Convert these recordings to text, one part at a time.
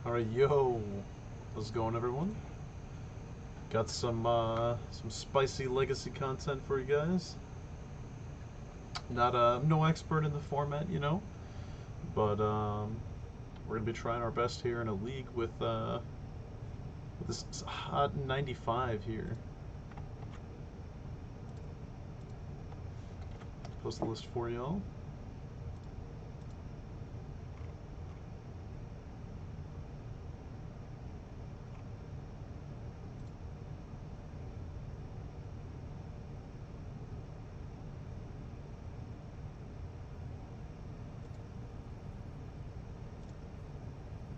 Alright, yo, how's it going, everyone? Got some spicy legacy content for you guys. Not no expert in the format, but we're gonna be trying our best here in a league with this hot 95 here. Post the list for y'all.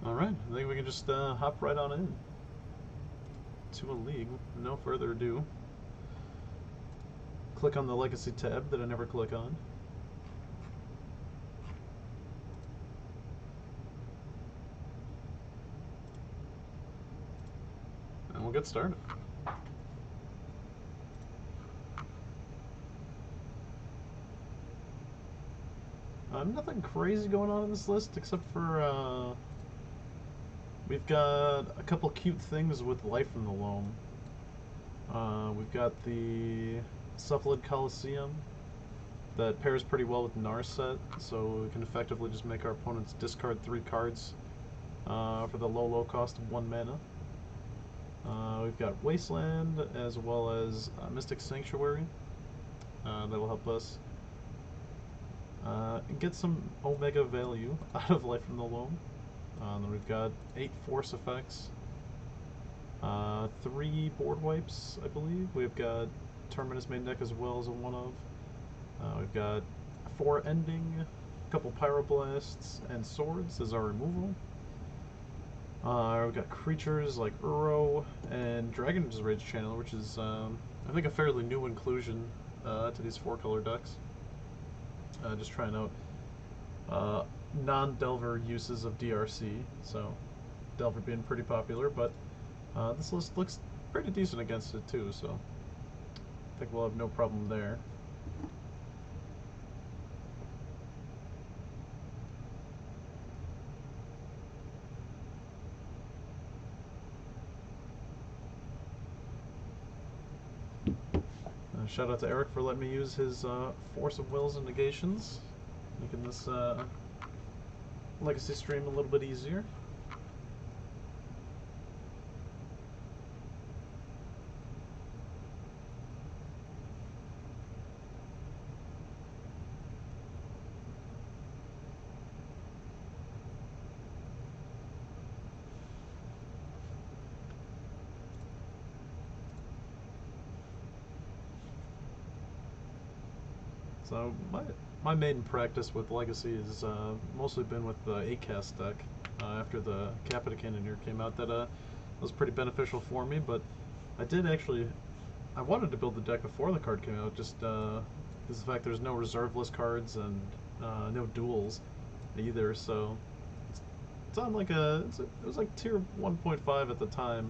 Alright, I think we can just hop right on in to a league. No further ado. Click on the Legacy tab that I never click on. And we'll get started. Nothing crazy going on in this list except for we've got a couple cute things with Life from the Loam. We've got the Cephalid Coliseum that pairs pretty well with Narset, so we can effectively just make our opponents discard 3 cards for the low cost of 1 mana. We've got Wasteland as well as Mystic Sanctuary that will help us get some Omega value out of Life from the Loam. Then we've got 8 force effects, 3 board wipes, I believe. We've got Terminus main deck as well as a one-of. We've got 4 ending, a couple Pyroblasts, and swords as our removal. We've got creatures like Uro and Dragon's Rage Channel, which is, I think, a fairly new inclusion to these 4-color decks. Just trying out non-Delver uses of DRC, so Delver being pretty popular, but this list looks pretty decent against it too, so I think we'll have no problem there. Shout out to Eric for letting me use his Force of Wills and Negations, making this Legacy stream a little bit easier. So my main practice with Legacy has mostly been with the 8-cast deck. After the Capita Cannoneer came out, that was pretty beneficial for me. But I wanted to build the deck before the card came out, just because the fact there's no reserve list cards and no duels either. So it's on like it was like tier 1.5 at the time,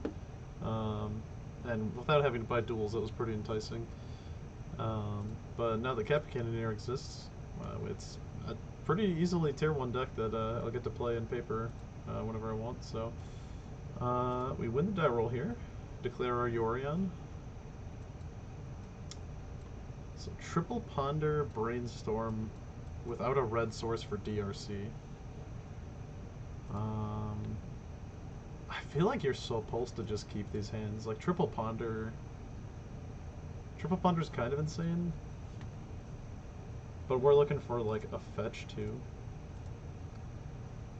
and without having to buy duels, it was pretty enticing. But now that Capita Cannoneer exists, it's a pretty easily tier 1 deck that I'll get to play in paper whenever I want. So we win the die roll here, declare our Yorion. So triple Ponder, Brainstorm without a red source for DRC. I feel like you're supposed to just keep these hands. Like Triple Ponder's kind of insane, but we're looking for like a fetch too.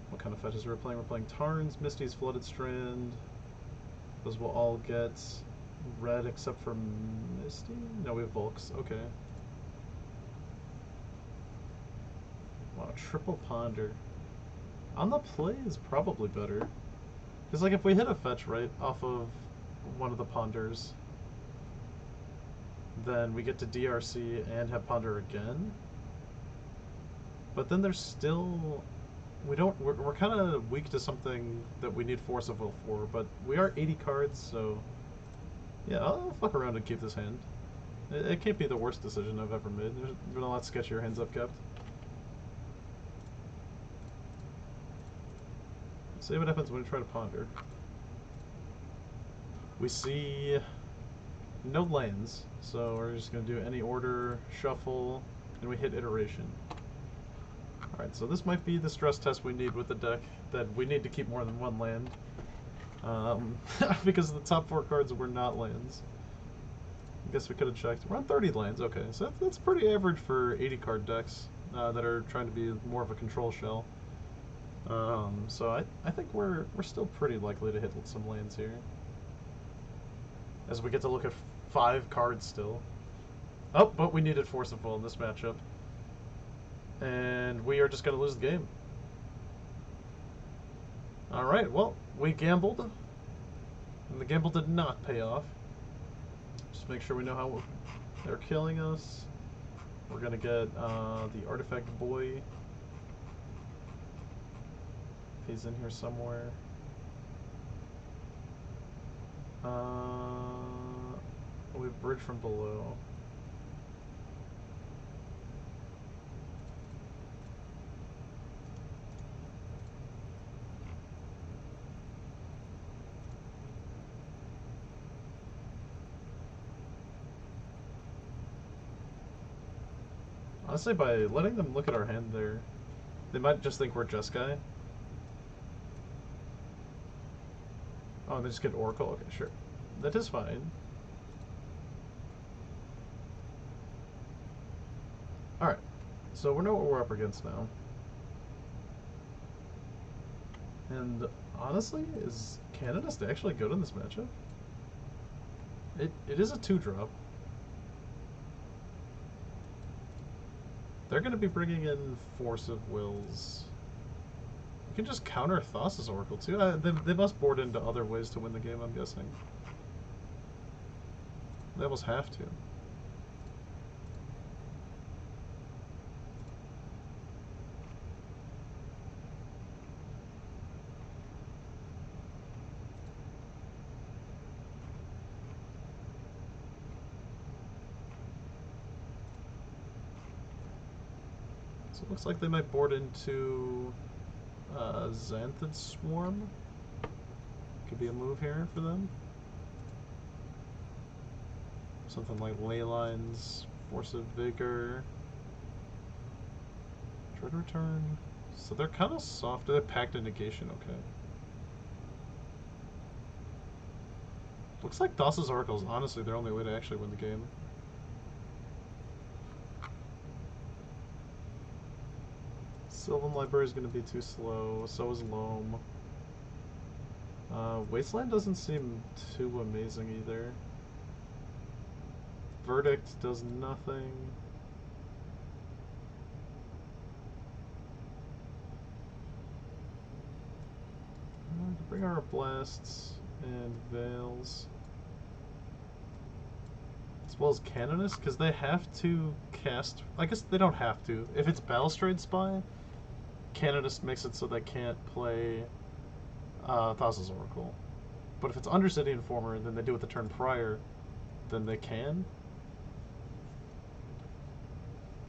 What kind of fetches we're playing? We're playing Tarns, Misty's Flooded Strand. Those will all get red except for Misty? No, we have Volks. Okay. Wow, Triple Ponder. On the play is probably better. Because like if we hit a fetch right off of one of the Ponders, then we get to DRC and have Ponder again. But then there's still... We're kind of weak to something that we need Force of Will for, but we are 80 cards, so... Yeah, I'll fuck around and keep this hand. It can't be the worst decision I've ever made. There's been a lot sketchier hands I've kept. See what happens when we try to ponder. We see no lands, so we're just going to do any order, shuffle, and we hit iteration. Alright, so this might be the stress test we need with the deck, that we need to keep more than one land. Because the top 4 cards were not lands. I guess we could have checked. We're on 30 lands, okay, so that's pretty average for 80 card decks that are trying to be more of a control shell. So I think we're still pretty likely to hit some lands here. As we get to look at 5 cards still. Oh, but we needed Force of Will in this matchup. And we are just going to lose the game. Alright, well, we gambled. And the gamble did not pay off. Just make sure we know how they're killing us. We're going to get the Artifact Boy. He's in here somewhere. We have Bridge from Below. Honestly, by letting them look at our hand there, they might just think we're Jeskai. Oh, and they just get Oracle? Okay, sure. That is fine. Alright, so we know what we're up against now. And honestly, is Canonist actually good in this matchup? It is a 2-drop. They're going to be bringing in Force of Wills. You can just counter Thassa's Oracle too. They must board into other ways to win the game, I'm guessing. They almost have to. So it looks like they might board into Xanthid Swarm. Could be a move here for them. Something like Leylines, Force of Vigor, Dread Return. So they're kind of soft. They're Pact of Negation, okay. Looks like Thassa's Oracle is honestly their only way to actually win the game. Sylvan Library is going to be too slow, so is Loam. Wasteland doesn't seem too amazing either. Verdict does nothing. Bring our blasts and veils. As well as Canonist, because they have to cast... I guess they don't have to. If it's Balustrade Spy, Canonist makes it so they can't play Thassa's Oracle. But if it's Undercity Informer, and then they do it the turn prior, then they can.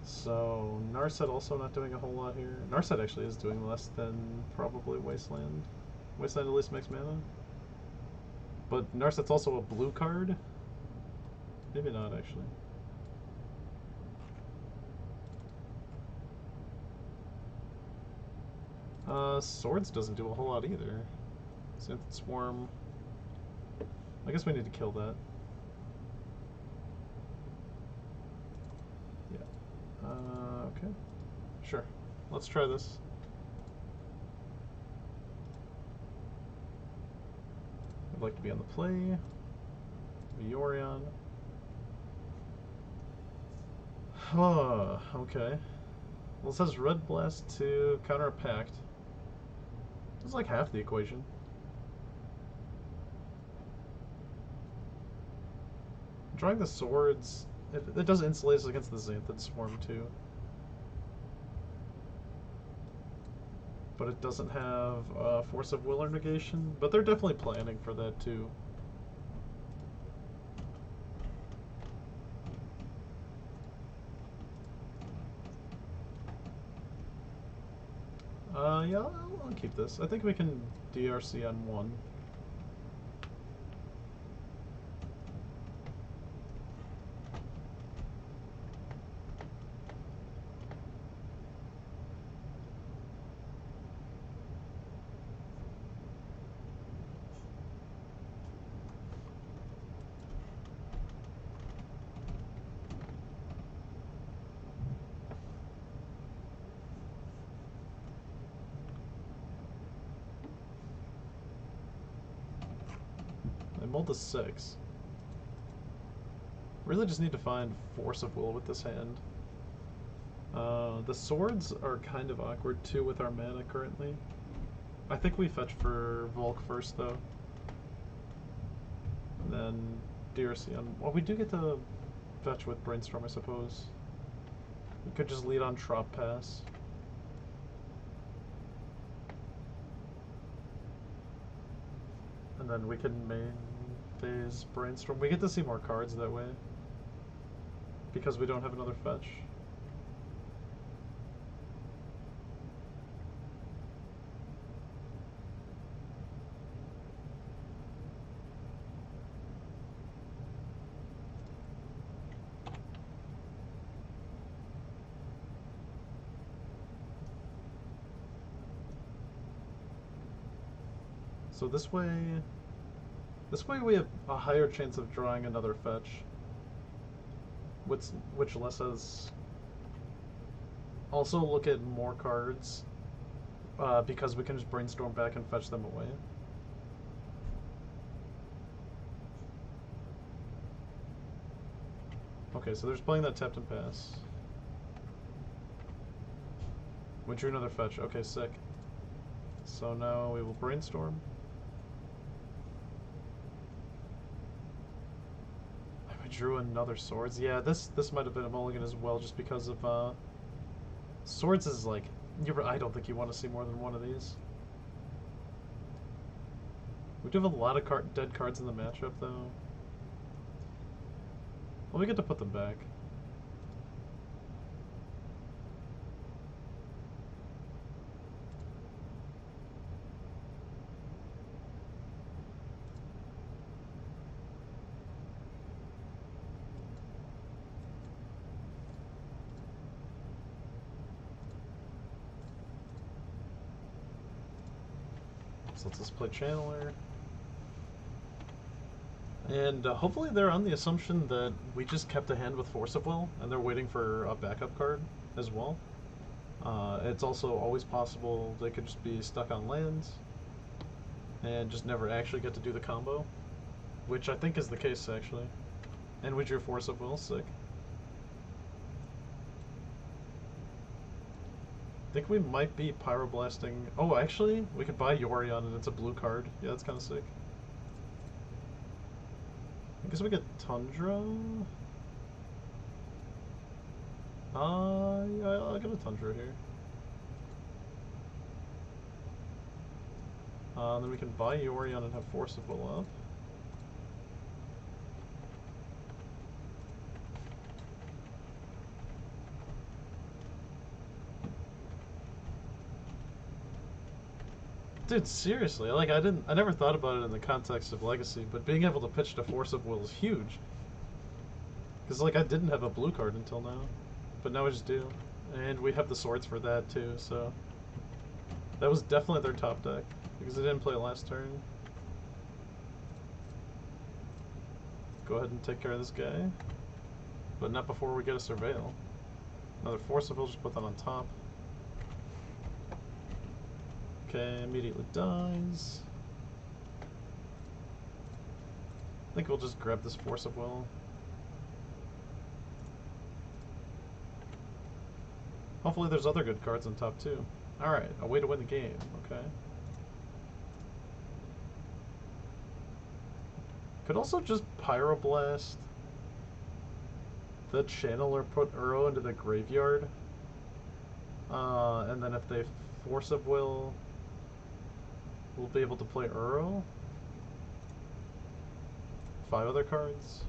So, Narset also not doing a whole lot here. Narset actually is doing less than probably Wasteland. Wasteland at least makes mana. But Narset's also a blue card. Maybe not, actually. Swords doesn't do a whole lot either. Xanthid Swarm. I guess we need to kill that. Yeah. Okay. Sure. Let's try this. I'd like to be on the play. Viorion. Oh, okay. Well, it says Red Blast to counter a Pact. It's like half the equation. Drawing the swords, it does insulate us against the Xanthid Swarm too. But it doesn't have Force of Will or Negation, but they're definitely planning for that too. Yeah, I'll keep this. I think we can DRC on one. I mulled a 6. Really just need to find Force of Will with this hand. The swords are kind of awkward too with our mana currently. I think we fetch for Volk first though. And then DRC on... Well, we do get to fetch with Brainstorm, I suppose. We could just lead on Trop Pass. And then we can main phase Brainstorm. We get to see more cards that way. Because we don't have another fetch. So this way we have a higher chance of drawing another fetch, which lets us also look at more cards, because we can just Brainstorm back and fetch them away. Okay, so there's playing that tapped and pass. We drew another fetch. Okay, sick. So now we will Brainstorm. Drew another swords. Yeah, this might have been a mulligan as well, just because of swords is like I don't think you want to see more than one of these. We do have a lot of dead cards in the matchup though. Well, we get to put them back. So let's just play Channeler. And hopefully they're on the assumption that we just kept a hand with Force of Will, and they're waiting for a backup card as well. It's also always possible they could just be stuck on lands and just never actually get to do the combo, which I think is the case actually. And we drew Force of Will, sick. I think we might be Pyroblasting. Oh, actually, we could buy Yorion and it's a blue card. Yeah, that's kind of sick. I guess we get Tundra. Yeah, I'll get a Tundra here. Then we can buy Yorion and have Force of Will up. Dude, seriously, like I never thought about it in the context of Legacy, but being able to pitch to Force of Will is huge. Because, like, I didn't have a blue card until now, but now I just do. And we have the swords for that, too, so... That was definitely their top deck, because they didn't play last turn. Go ahead and take care of this guy. But not before we get a Surveil. Another Force of Will, just put that on top. Okay, immediately dies. I think we'll just grab this Force of Will. Hopefully there's other good cards on top too. Alright, a way to win the game, okay. Could also just Pyroblast the Channeler, put Uro into the graveyard. And then if they Force of Will, we'll be able to play Uro. 5 other cards.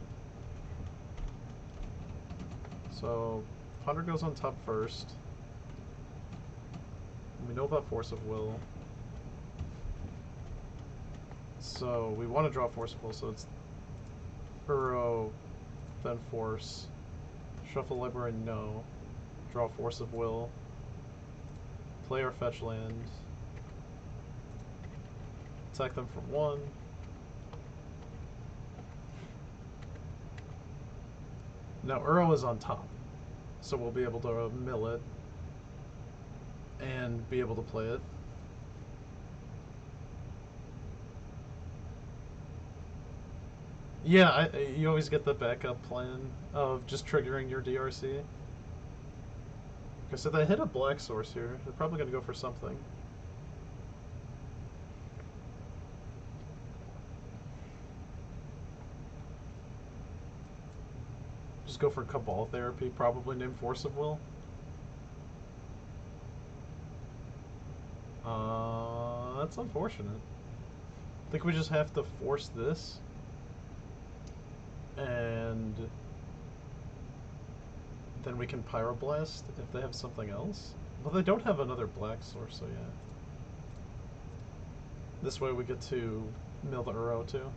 So Ponder goes on top first. We know about Force of Will. So we want to draw Force of Will, so it's Uro, then Force. Shuffle Library, no. Draw Force of Will. Play our fetch land. Attack them for 1. Now Uro is on top, so we'll be able to mill it and be able to play it. Yeah, you always get the backup plan of just triggering your DRC. Okay, so they hit a black source here. They're probably going to go for something. Just go for Cabal Therapy, probably named Force of Will. That's unfortunate. I think we just have to force this. And then we can Pyroblast if they have something else. Well, they don't have another black source, so yeah. This way we get to mill the Uro too.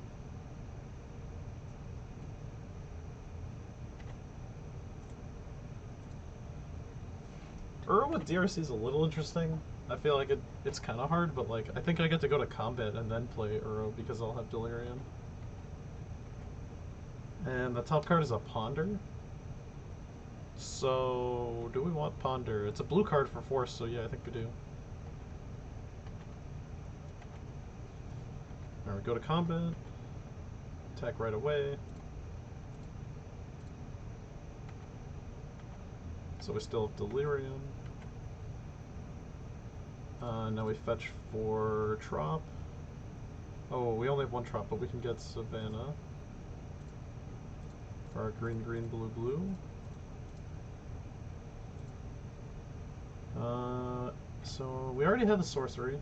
Uro with DRC is a little interesting. I feel like it's kind of hard, but like I think I get to go to combat and then play Uro because I'll have Delirium. And the top card is a Ponder. So, do we want Ponder? It's a blue card for Force, so yeah, I think we do. Alright, go to combat. Attack right away. So we still have Delirium. Now we fetch for Trop. Oh, we only have 1 Trop, but we can get Savannah. For our green, green, blue, blue. So we already have a sorcery.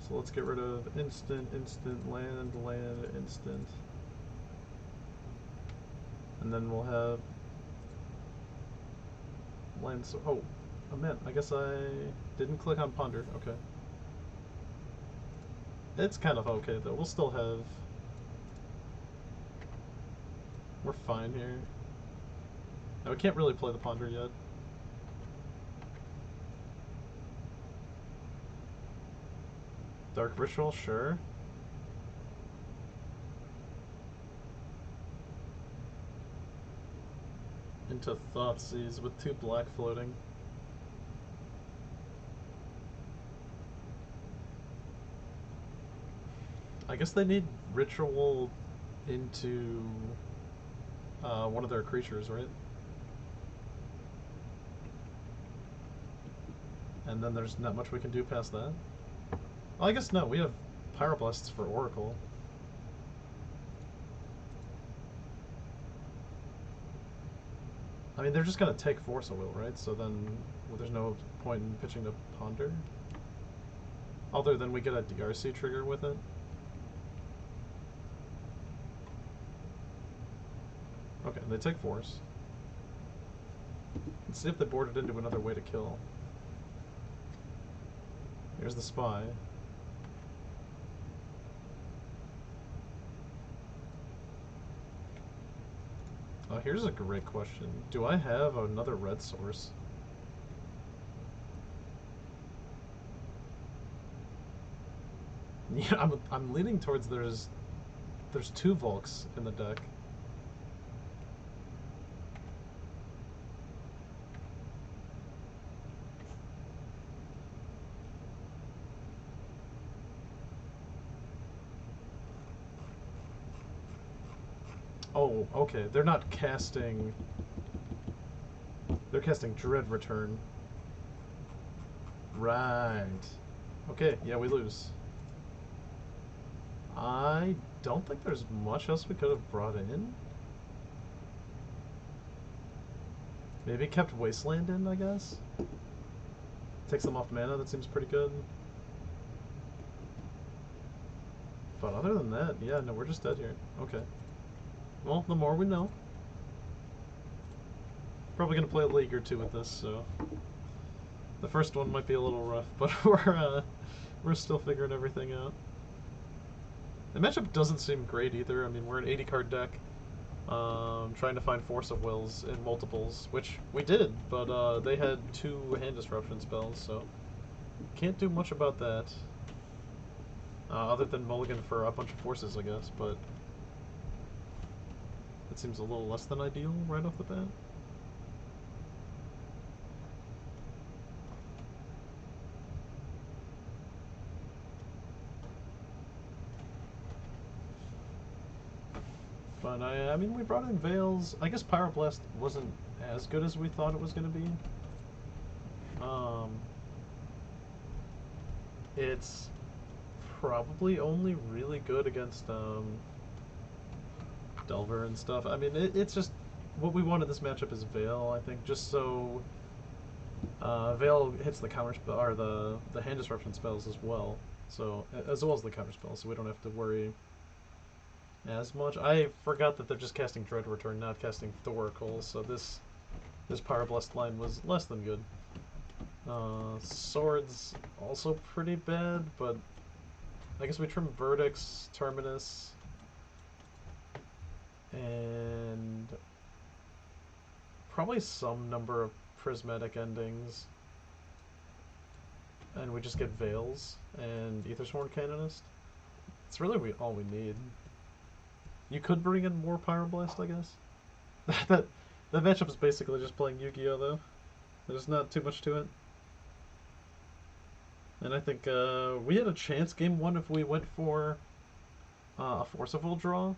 So let's get rid of instant, instant, land, land, instant. And then we'll have land, so oh man, I guess I didn't click on Ponder, okay. It's kind of okay though, we'll still have, we're fine here. Now we can't really play the Ponder yet. Dark Ritual, sure. Into Thoughtseize with 2 black floating. I guess they need Ritual into one of their creatures, right? And then there's not much we can do past that. Well, I guess no, we have Pyroblasts for Oracle. I mean, they're just gonna take Force of Will, right? So then, well, there's no point in pitching to Ponder. Other than we get a DRC trigger with it. Okay, they take Force. Let's see if they board it into another way to kill. Here's the Spy. Oh, here's a great question. Do I have another red source? Yeah, I'm leaning towards there's 2 Volks in the deck. Oh, okay. They're not casting... They're casting Dread Return. Right. Okay, yeah, we lose. I don't think there's much else we could have brought in. Maybe kept Wasteland in, I guess? Takes them off mana, that seems pretty good. But other than that, yeah, no, we're just dead here. Okay. Well, the more we know. Probably gonna play a league or 2 with this, so... The first one might be a little rough, but we're still figuring everything out. The matchup doesn't seem great either. I mean, we're an 80 card deck, trying to find Force of Wills in multiples, which we did, but they had 2 hand disruption spells, so can't do much about that. Other than mulligan for a bunch of forces, I guess, but it seems a little less than ideal right off the bat. But I mean, we brought in Veils. I guess Pyroblast wasn't as good as we thought it was going to be. It's probably only really good against Delver and stuff. I mean, it's just what we wanted this matchup is Veil. I think just so Veil hits the counter spell or the hand disruption spells as well. So as well as the counter spells, so we don't have to worry as much. I forgot that they're just casting Dread Return, not casting Thoracle, so this Pyroblast line was less than good. Swords also pretty bad, but I guess we trim Verdicts, Terminus, and probably some number of Prismatic Endings, and we just get Veils and Aethersworn Canonist. It's really all we need. You could bring in more Pyroblast, I guess. that matchup is basically just playing Yu-Gi-Oh, though. There's not too much to it. And I think we had a chance game 1 if we went for a Force of Will draw,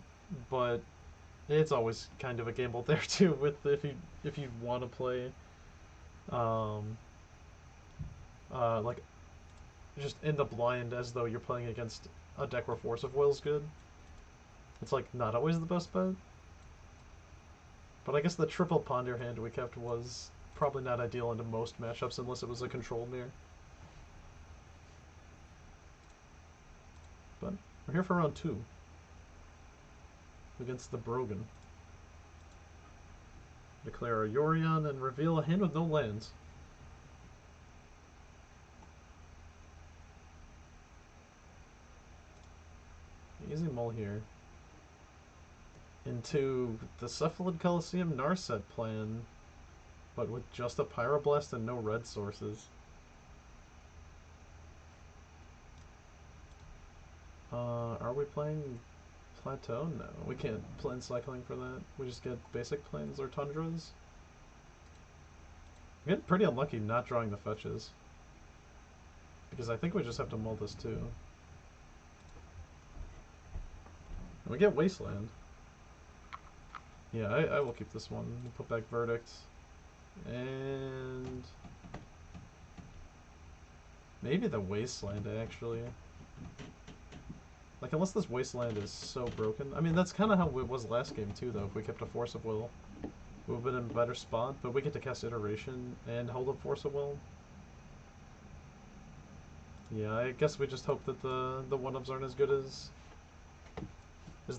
but it's always kind of a gamble there too. With if you want to play, like just in the blind as though you're playing against a deck where Force of Will's good. It's like not always the best bet. But I guess the triple ponder hand we kept was probably not ideal into most matchups unless it was a control mirror. But we're here for round 2 against the Brogan. Declare a Yorion and reveal a hand with no lands. Easy mull here. Into the Cephalid Coliseum Narset plan, but with just a Pyroblast and no red sources. Are we playing Plateau? No, we can't plan cycling for that. We just get basic plains or tundras. I'm getting pretty unlucky not drawing the fetches, because I think we just have to mull this too. And we get Wasteland. Yeah, I will keep this one. We'll put back Verdict. And maybe the Wasteland, actually. Like, unless this Wasteland is so broken. I mean, that's kind of how it was last game, too, though. If we kept a Force of Will, we would have been in a better spot. But we get to cast Iteration and hold up Force of Will. Yeah, I guess we just hope that the 1-ups aren't as good as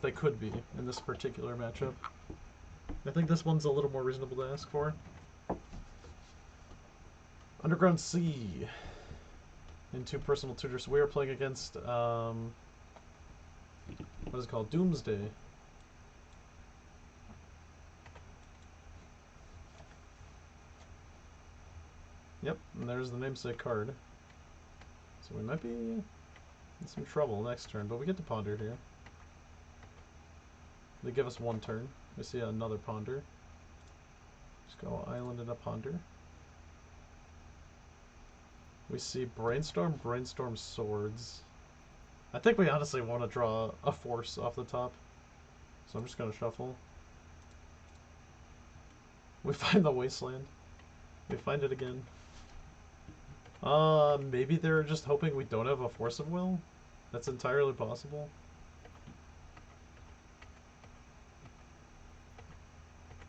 they could be in this particular matchup. I think this one's a little more reasonable to ask for. Underground Sea. Into Personal Tutor. So we are playing against, what is it called? Doomsday. Yep, and there's the namesake card. So we might be in some trouble next turn, but we get to ponder here. They give us 1 turn. We see another ponder. Just go island and a ponder. We see Brainstorm, Brainstorm Swords. I think we honestly want to draw a force off the top. So I'm just going to shuffle. We find the Wasteland. We find it again. Maybe they're just hoping we don't have a Force of Will? That's entirely possible.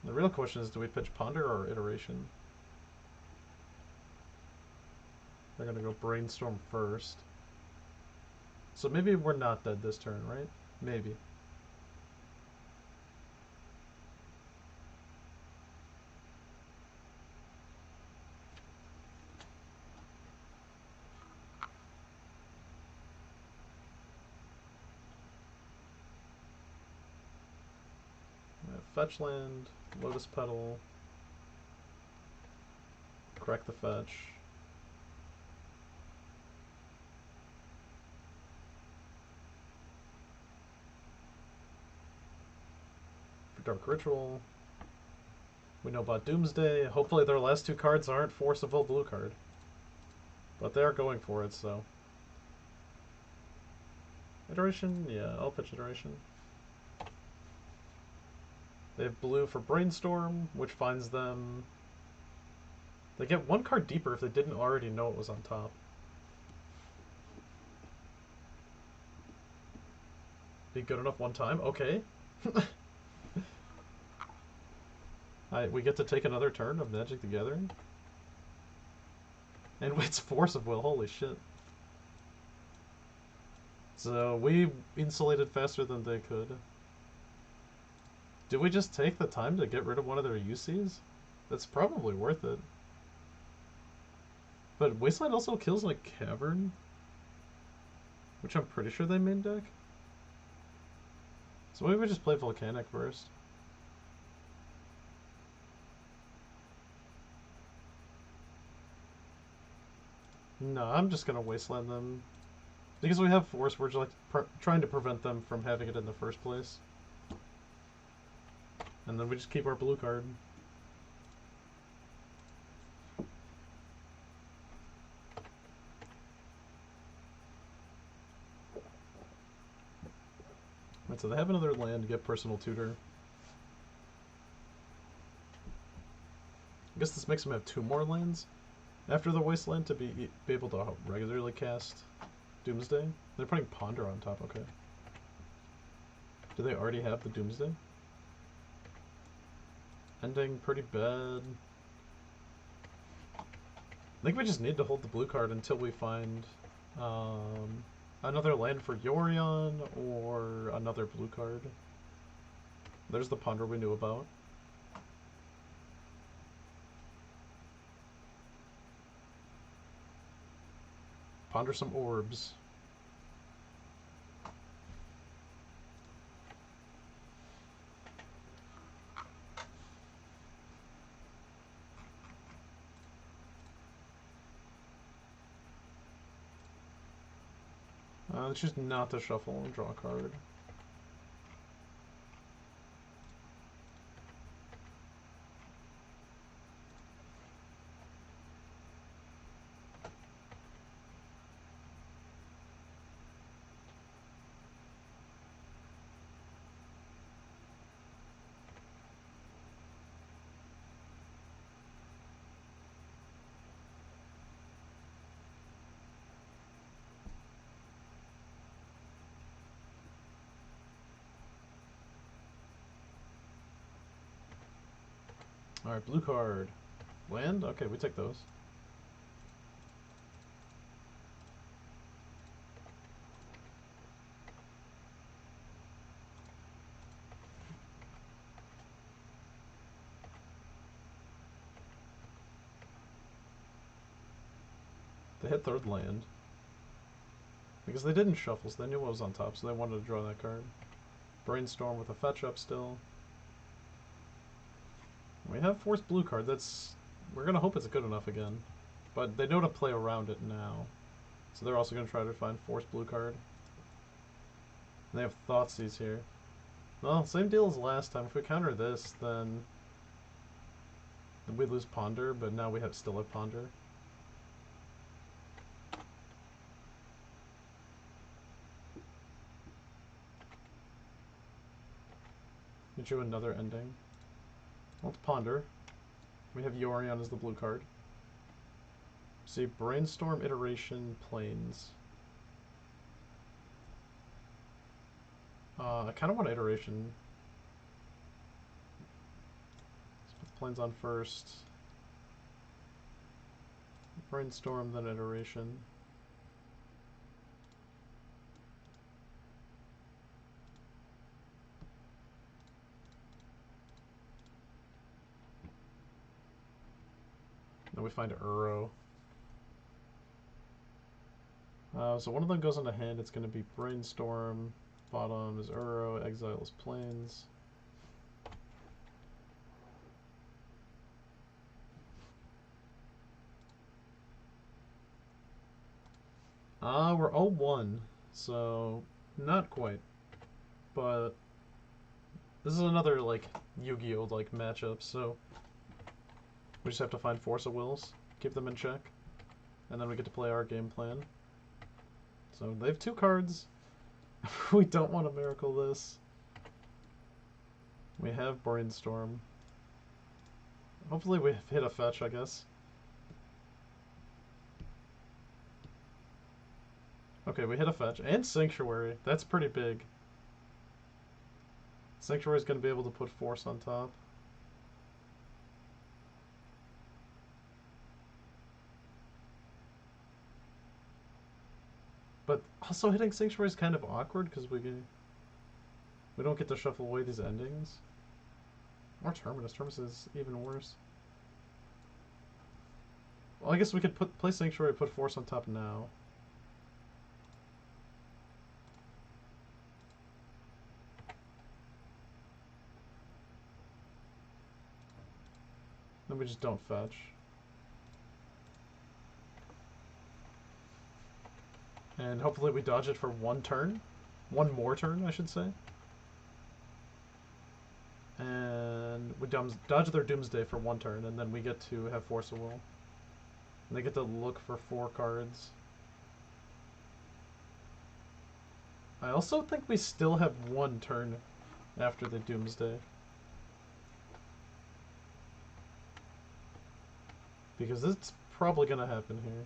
The real question is, do we pitch Ponder or Iteration? They're gonna go Brainstorm first. So maybe we're not dead this turn, right? Maybe. fetch land, Lotus Petal, crack the fetch. For Dark Ritual. We know about Doomsday. Hopefully their last two cards aren't Force of Will blue card. But they are going for it, so. Iteration? Yeah, I'll pitch Iteration. They have blue for Brainstorm, which finds them... They get one card deeper if they didn't already know it was on top. Be good enough one time? Okay. We get to take another turn of Magic the Gathering? And it's Force of Will, holy shit. So we insulated faster than they could. Did we just take the time to get rid of one of their UCs? That's probably worth it. But Wasteland also kills like Cavern, which I'm pretty sure they main deck. So maybe we just play Volcanic first. No, I'm just gonna Wasteland them. Because we have Force, we're just like trying to prevent them from having it in the first place. And then we just keep our blue card. Right, so they have another land to get Personal Tutor. I guess this makes them have 2 more lands after the Wasteland to be able to regularly cast Doomsday. They're putting Ponder on top, okay. Do they already have the Doomsday? Ending pretty bad. I think we just need to hold the blue card until we find another land for Yorion or another blue card. There's the Ponder we knew about. Ponder some orbs. Let's choose not to shuffle and draw a card. Alright, blue card. Land? Okay, we take those. They hit 3rd land. Because they didn't shuffle, so they knew what was on top, so they wanted to draw that card. Brainstorm with a fetch up still. We have Force blue card. We're gonna hope it's good enough again. But they know to play around it now. So they're also gonna try to find Force blue card. And they have Thoughtseize here. Well, same deal as last time. If we counter this, then we lose Ponder, but now we still have Ponder. Get you another ending. Let's Ponder. We have Yorion as the blue card. See, Brainstorm, Iteration, Plains. I kind of want Iteration. Let's put the Plains on first. Brainstorm, then Iteration. Then we find Uro. So one of them goes into hand. It's going to be Brainstorm. Bottom is Uro. Exile is Plains. We're 0-1, so not quite. But this is another, like, Yu-Gi-Oh! Like, matchup, so we just have to find Force of Wills, keep them in check, and then we get to play our game plan. So they have 2 cards. We don't want to miracle this. We have Brainstorm. Hopefully we hit a fetch, I guess. Okay, we hit a fetch. And Sanctuary. That's pretty big. Sanctuary's going to be able to put Force on top. But also hitting Sanctuary is kind of awkward because we don't get to shuffle away these endings. Or Terminus. Terminus is even worse. Well, I guess we could play Sanctuary, put Force on top now. Then we just don't fetch. And hopefully we dodge it for 1 turn. 1 more turn, I should say. And we dodge their Doomsday for 1 turn, and then we get to have Force of Will. And they get to look for 4 cards. I also think we still have 1 turn after the Doomsday. Because it's probably going to happen here.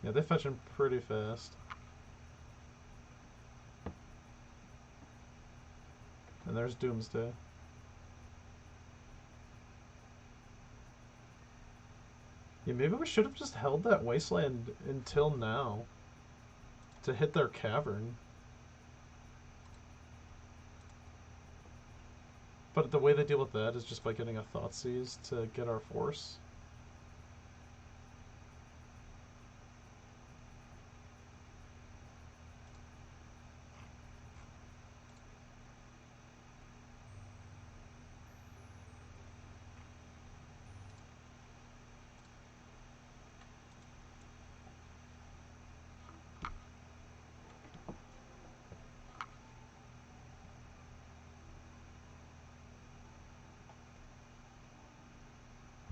Yeah, they fetch him pretty fast. And there's Doomsday. Yeah, maybe we should have just held that Wasteland until now to hit their Cavern. But the way they deal with that is just by getting a Thoughtseize to get our Force.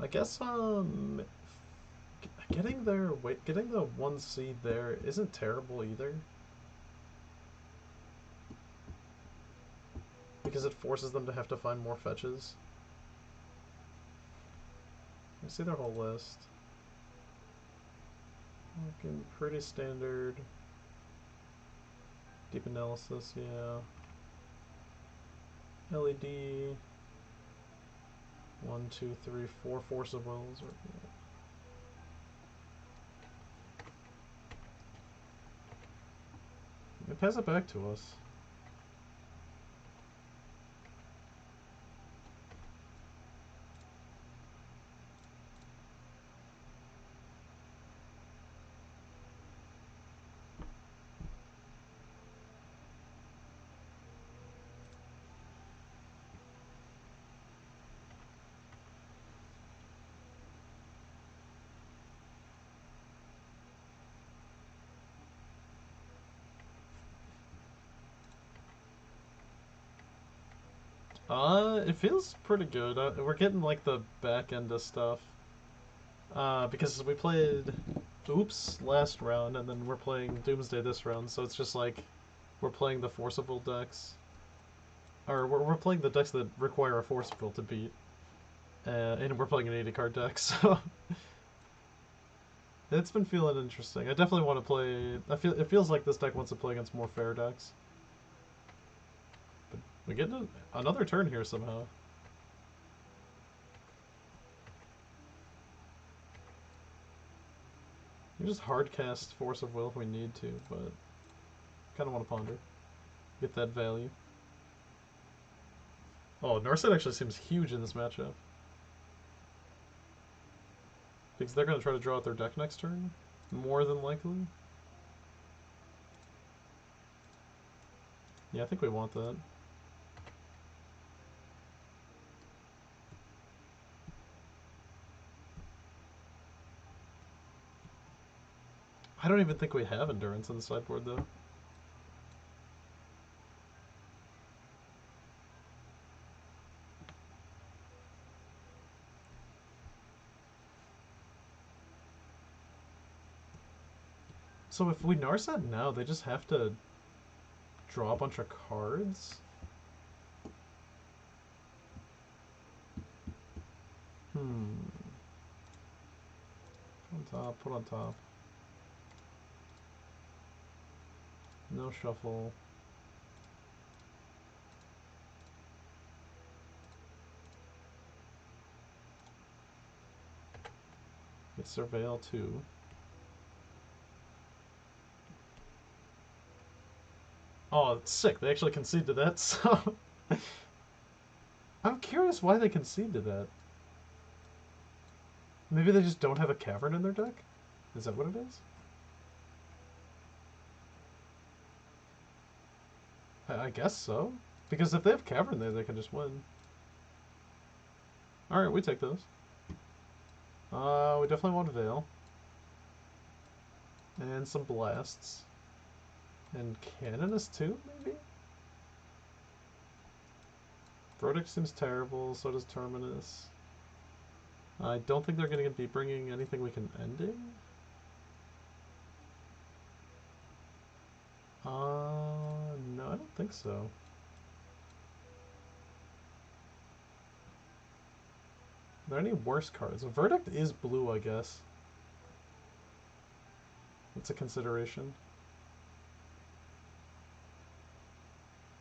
I guess getting the 1 seed there isn't terrible either. Because it forces them to have to find more fetches. You see their whole list. Looking pretty standard. Deep analysis, yeah. LED. 1, 2, 3, 4 Force of Wills. They pass it back to us. It feels pretty good. We're getting like the back end of stuff. Because we played Oops last round, and then we're playing Doomsday this round, so it's just like we're playing the Forcible decks. Or we're playing the decks that require a Forcible to beat. And we're playing an 80 card deck, so it's been feeling interesting. I definitely want to play. It feels like this deck wants to play against more fair decks. But we get another turn here somehow. You just hardcast Force of Will if we need to, but kind of want to ponder. Get that value. Oh, Narset actually seems huge in this matchup. Because they're going to try to draw out their deck next turn, more than likely. Yeah, I think we want that. I don't even think we have endurance on the sideboard though. So if we Narset now, they just have to draw a bunch of cards? Hmm. Put on top, put on top. No shuffle. It's Surveil too. Oh, it's sick. They actually concede to that, so... I'm curious why they concede to that. Maybe they just don't have a Cavern in their deck? Is that what it is? I guess so. Because if they have Cavern there, they can just win. Alright, we take those. We definitely want Veil. And some Blasts. And Canonist too, maybe? Verdict seems terrible, so does Terminus. I don't think they're going to be bringing anything we can ending. No, I don't think so. Are there any worse cards? A Verdict is blue, I guess. It's a consideration.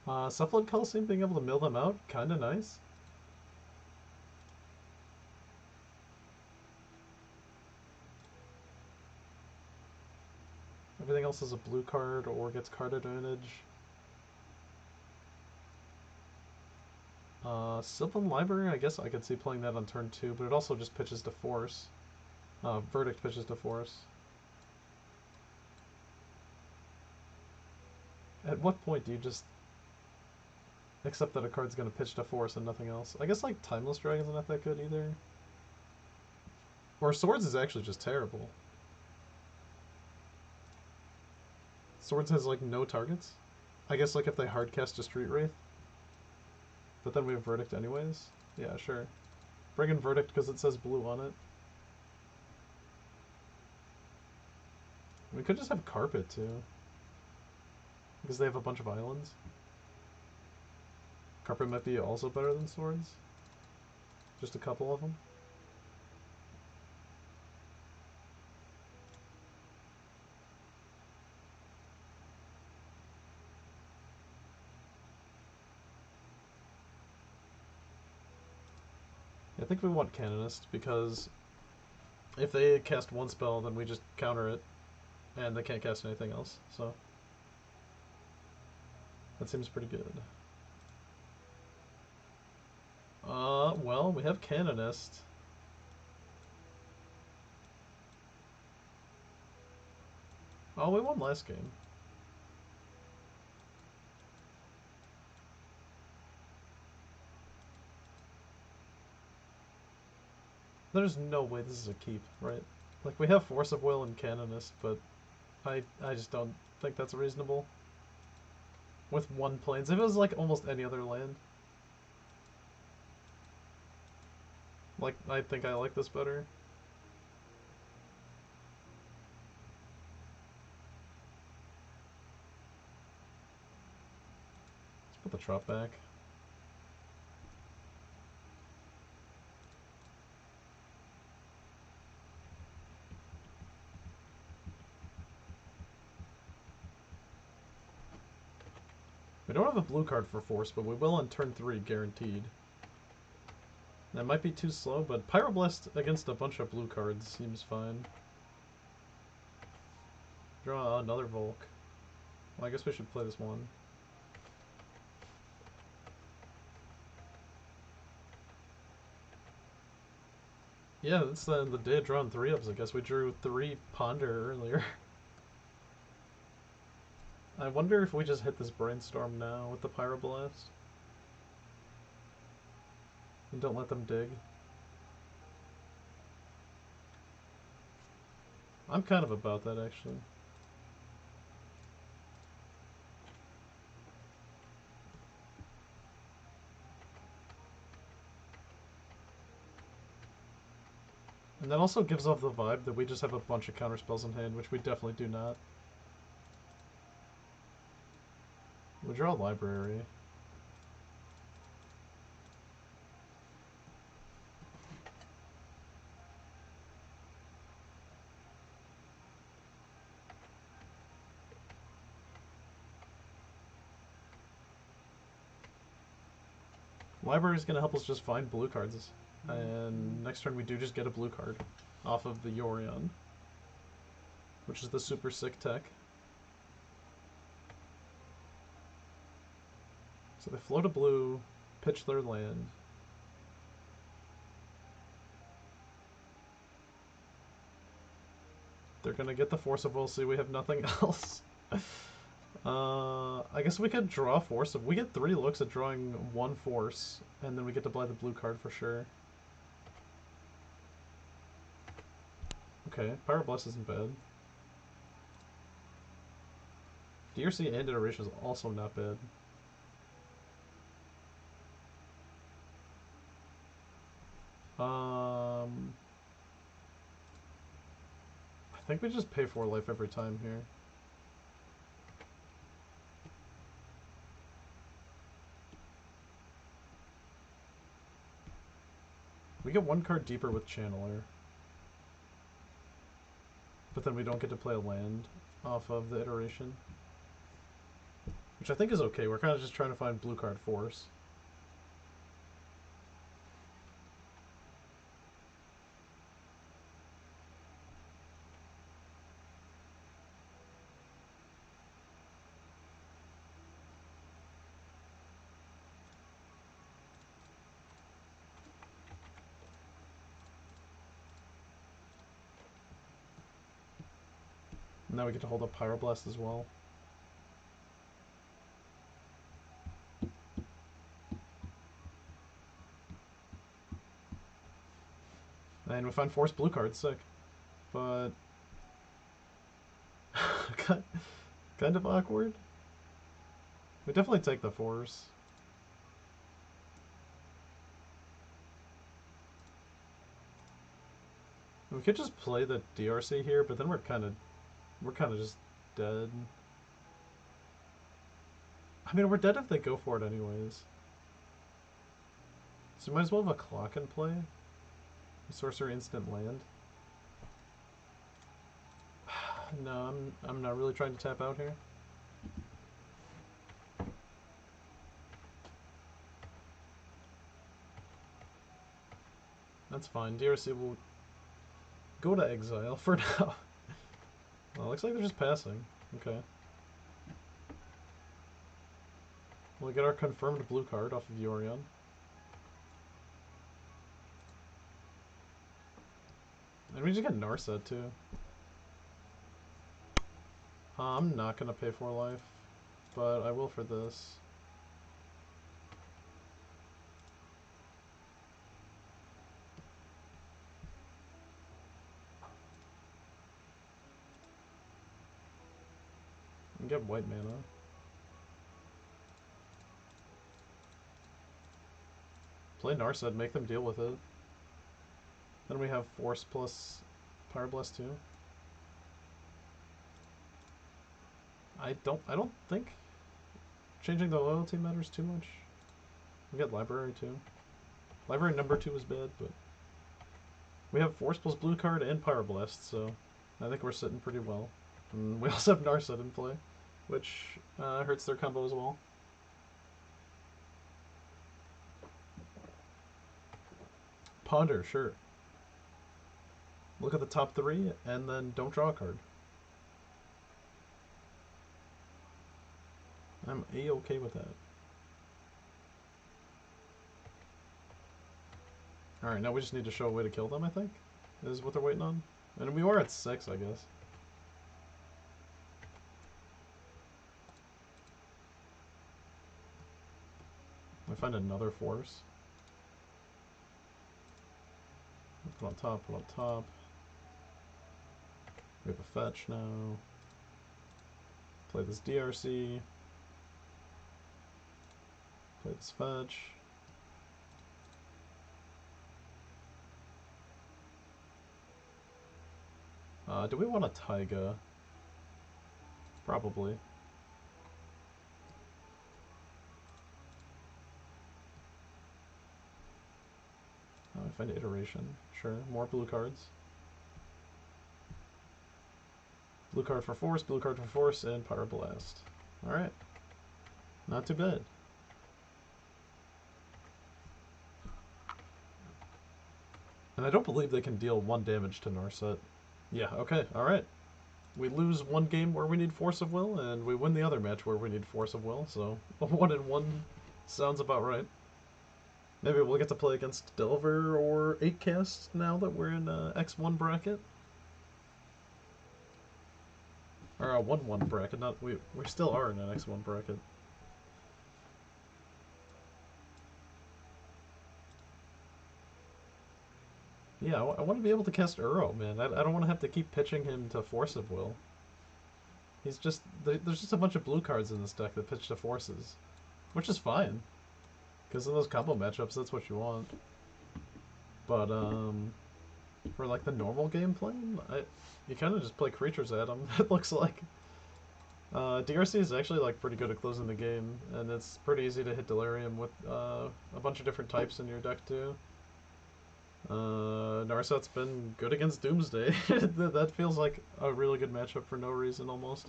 Cephalid Coliseum being able to mill them out, kinda nice. Everything else is a blue card or gets card advantage. Sylvan Library, I guess I could see playing that on turn 2, but it also just pitches to Force. Verdict pitches to Force. At what point do you just accept that a card's gonna pitch to Force and nothing else? I guess, like, Timeless Dragon's not that good either. Or Swords is actually just terrible. Swords has, like, no targets. I guess, like, if they hardcast a Street Wraith. But then we have Verdict anyways. Yeah, sure. Bring in Verdict because it says blue on it. We could just have Carpet, too. Because they have a bunch of islands. Carpet might be also better than Swords. Just a couple of them. I think we want Canonist because if they cast one spell, then we just counter it, and they can't cast anything else, so that seems pretty good. Well, we have Canonist. Oh, we won last game. There's no way this is a keep, right? Like, we have Force of Will and Canonist, but I just don't think that's reasonable. With one Plains. If it was like almost any other land. Like, I think I like this better. Let's put the Trop back. We don't have a blue card for Force, but we will on turn 3, guaranteed. That might be too slow, but Pyroblast against a bunch of blue cards seems fine. Draw another Volk. Well, I guess we should play this one. Yeah, that's the day of drawing 3-ups. I guess we drew 3 Ponder earlier. I wonder if we just hit this Brainstorm now with the Pyroblast. And don't let them dig. I'm kind of about that, actually. And that also gives off the vibe that we just have a bunch of counterspells in hand, which we definitely do not. We draw a library. Library is going to help us just find blue cards. And next turn we do just get a blue card off of the Yorion, which is the super sick tech. So they float a blue, pitch their land. They're gonna get the Force of Will. See, we have nothing else. I guess we could draw Force. We get 3 looks at drawing 1 Force, and then we get to play the blue card for sure. Okay, Pyroblast isn't bad. DRC and Iteration is also not bad. I think we just pay 4 life every time here. We get 1 card deeper with Channeler. But then we don't get to play a land off of the Iteration. Which I think is okay. We're kind of just trying to find blue card Force. Now we get to hold up Pyroblast as well. And we find Force blue card, sick. But kind of awkward. We definitely take the Force. We could just play the DRC here, but then we're kind of just dead. I mean, we're dead if they go for it anyways. So we might as well have a clock in play. Sorcerer instant land. No, I'm not really trying to tap out here. That's fine. DRC will go to exile for now. Well, looks like they're just passing. Okay. We'll get our confirmed blue card off of Yorion. And we just get Narset too. I'm not gonna pay 4 life, but I will for this. And get white mana. Play Narset, make them deal with it. Then we have Force plus Pyroblast too. I don't think changing the loyalty matters too much. We get Library too. Library number 2 is bad, but we have Force plus blue card and Pyroblast, so I think we're sitting pretty well. And we also have Narset in play, which hurts their combo as well. Ponder, sure. Look at the top 3, and then don't draw a card. I'm a-okay with that. Alright, now we just need to show a way to kill them, I think, is what they're waiting on. And we are at 6, I guess. I find another Force. Put on top, put on top. We have a fetch now. Play this DRC. Play this fetch. Do we want a Taiga? Probably. I find iteration. Sure, more blue cards. Blue card for force, blue card for force, and Pyroblast. Alright. Not too bad. And I don't believe they can deal 1 damage to Narset. Yeah, okay, alright. We lose one game where we need Force of Will, and we win the other match where we need Force of Will, so 1-1 sounds about right. Maybe we'll get to play against Delver or 8cast now that we're in X1 bracket. Or a 1-1 bracket, not we still are in an X1 bracket. Yeah, I want to be able to cast Uro, man. I don't want to have to keep pitching him to Force of Will. He's just... There's just a bunch of blue cards in this deck that pitch to Forces. Which is fine. Because in those combo matchups, that's what you want. But, for, like, the normal gameplay, you kind of just play creatures at him, it looks like. DRC is actually, like, pretty good at closing the game. And it's pretty easy to hit Delirium with a bunch of different types in your deck, too. Narset's been good against Doomsday. That feels like a really good matchup for no reason, almost.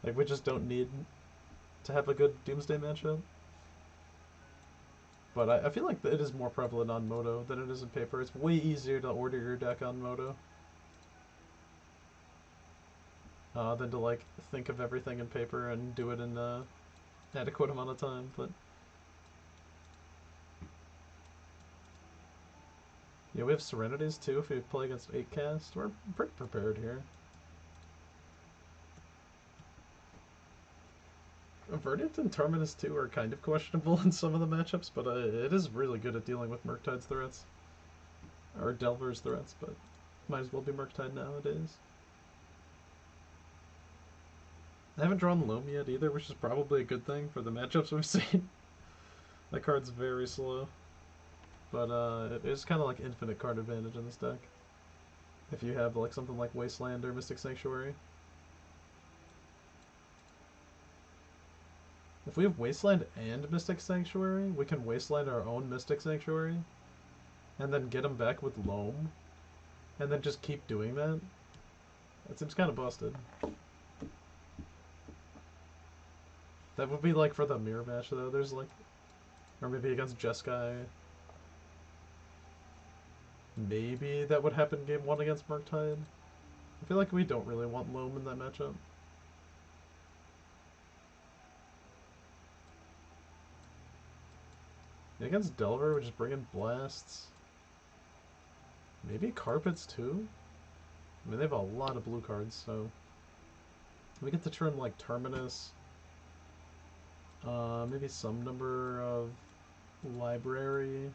Like, we just don't need to have a good Doomsday matchup. But I feel like it is more prevalent on Moto than it is in paper. It's way easier to order your deck on Moto than to, like, think of everything in paper and do it in an adequate amount of time, but... Yeah, we have Serenities too if we play against 8cast. We're pretty prepared here. Verdant and Terminus 2 are kind of questionable in some of the matchups, but it is really good at dealing with Murktide's threats. Or Delver's threats, but might as well be Murktide nowadays. I haven't drawn Loam yet either, which is probably a good thing for the matchups we've seen. That card's very slow. But it is kind of like infinite card advantage in this deck. If you have like something like Wasteland or Mystic Sanctuary. If we have Wasteland and Mystic Sanctuary, we can Wasteland our own Mystic Sanctuary. And then get them back with Loam. And then just keep doing that. That seems kind of busted. That would be like for the mirror match though. There's like... Or maybe against Jeskai. Maybe that would happen game 1 against Murktide. I feel like we don't really want Loam in that matchup. Yeah, against Delver, we just bring in Blasts. Maybe Carpets too? I mean, they have a lot of blue cards, so... We get to turn, like, Terminus. Maybe some number of Library.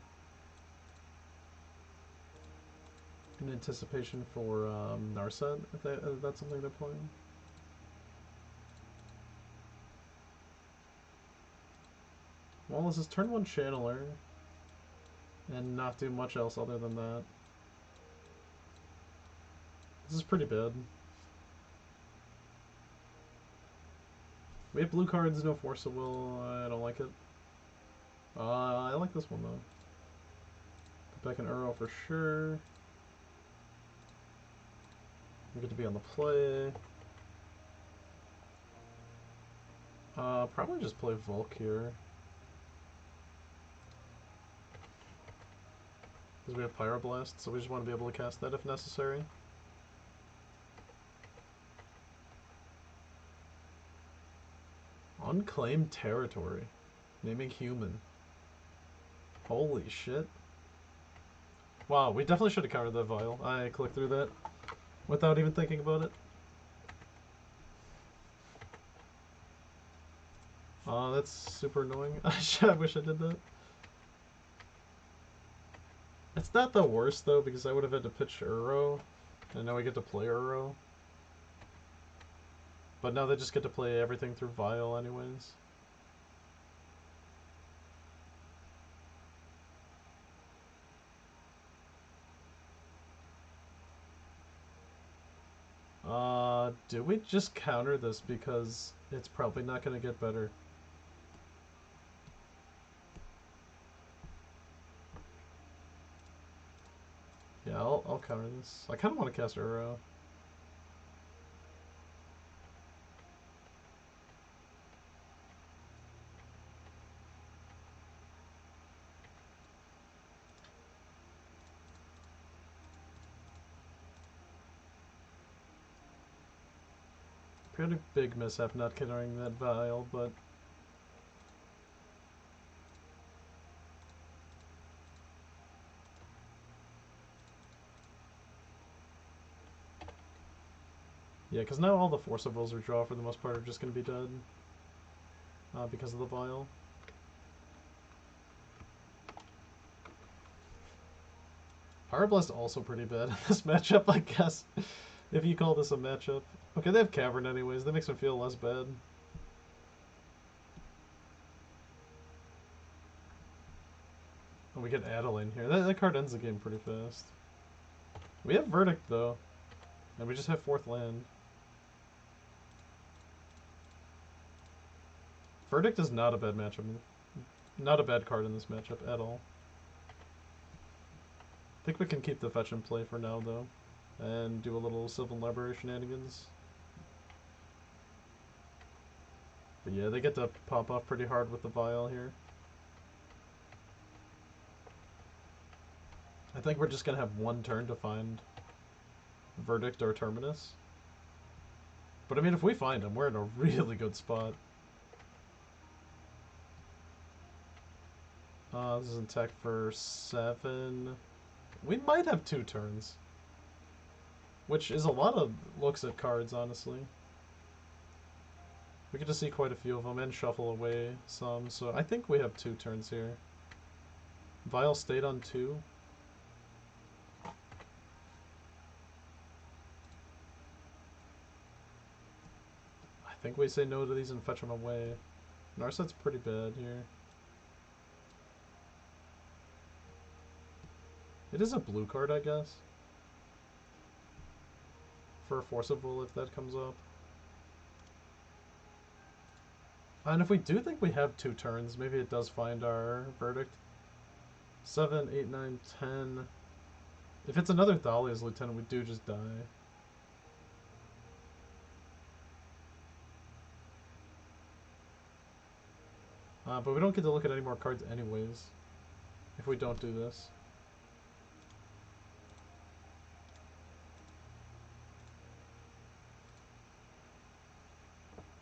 In anticipation for Narset, if that's something they're playing. Well, this is turn 1 Channeler, and not do much else other than that. This is pretty bad. We have blue cards, no Force of Will. I don't like it. I like this one though. Put back an Uro for sure. We get to be on the play. Probably just play Volk here. Because we have Pyroblast, so we just want to be able to cast that if necessary. Unclaimed territory. Naming human. Holy shit. Wow, we definitely should have covered that vial. I clicked through that without even thinking about it. Oh, that's super annoying. I wish I did that. It's not the worst though, because I would have had to pitch Uro, and now I get to play Uro. But now they just get to play everything through Vial anyways. Do we just counter this because it's probably not going to get better? Yeah, I'll counter this. I kind of want to cast Uro. Pretty big mishap not countering that Vial, but yeah, because now all the Force of Wills we draw for the most part are just going to be dead because of the Vial. Pyroblast also pretty bad in this matchup, I guess, if you call this a matchup. Okay, they have Cavern anyways. That makes me feel less bad. Oh, we get Adeline here. That card ends the game pretty fast. We have Verdict, though. And we just have 4th land. Verdict is not a bad matchup. Not a bad card in this matchup at all. I think we can keep the fetch in play for now, though. And do a little Sylvan Library shenanigans. But yeah, they get to pop off pretty hard with the Vial here. I think we're just going to have one turn to find Verdict or Terminus. But I mean, if we find them, we're in a really good spot. This is attack for 7. We might have 2 turns. Which is a lot of looks at cards, honestly. We get to see quite a few of them and shuffle away some, so I think we have 2 turns here. Vial stayed on 2. I think we say no to these and fetch them away. Narset's pretty bad here. It is a blue card, I guess. For a Forcible if that comes up. And if we do think we have 2 turns, maybe it does find our Verdict. 7, 8, 9, 10. If it's another Thalia's Lieutenant, we do just die. But we don't get to look at any more cards anyways, if we don't do this.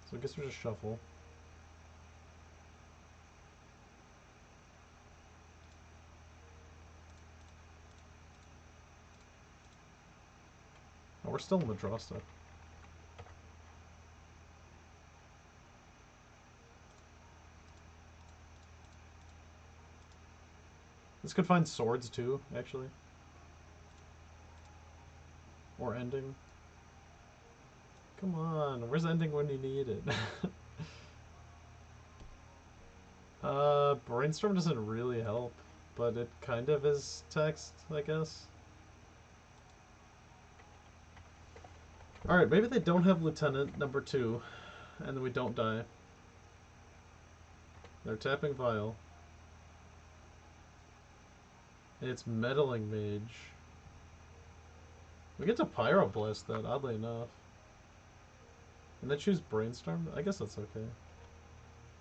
So I guess we just shuffle. Oh, we're still in the draw step. This could find swords too, actually. Or ending. Come on, where's ending when you need it? Brainstorm doesn't really help, but it kind of is text, I guess. Alright, maybe they don't have Lieutenant number 2, and then we don't die. They're tapping Vial. It's Meddling Mage. We get to Pyroblast that, oddly enough. And they choose Brainstorm? I guess that's okay.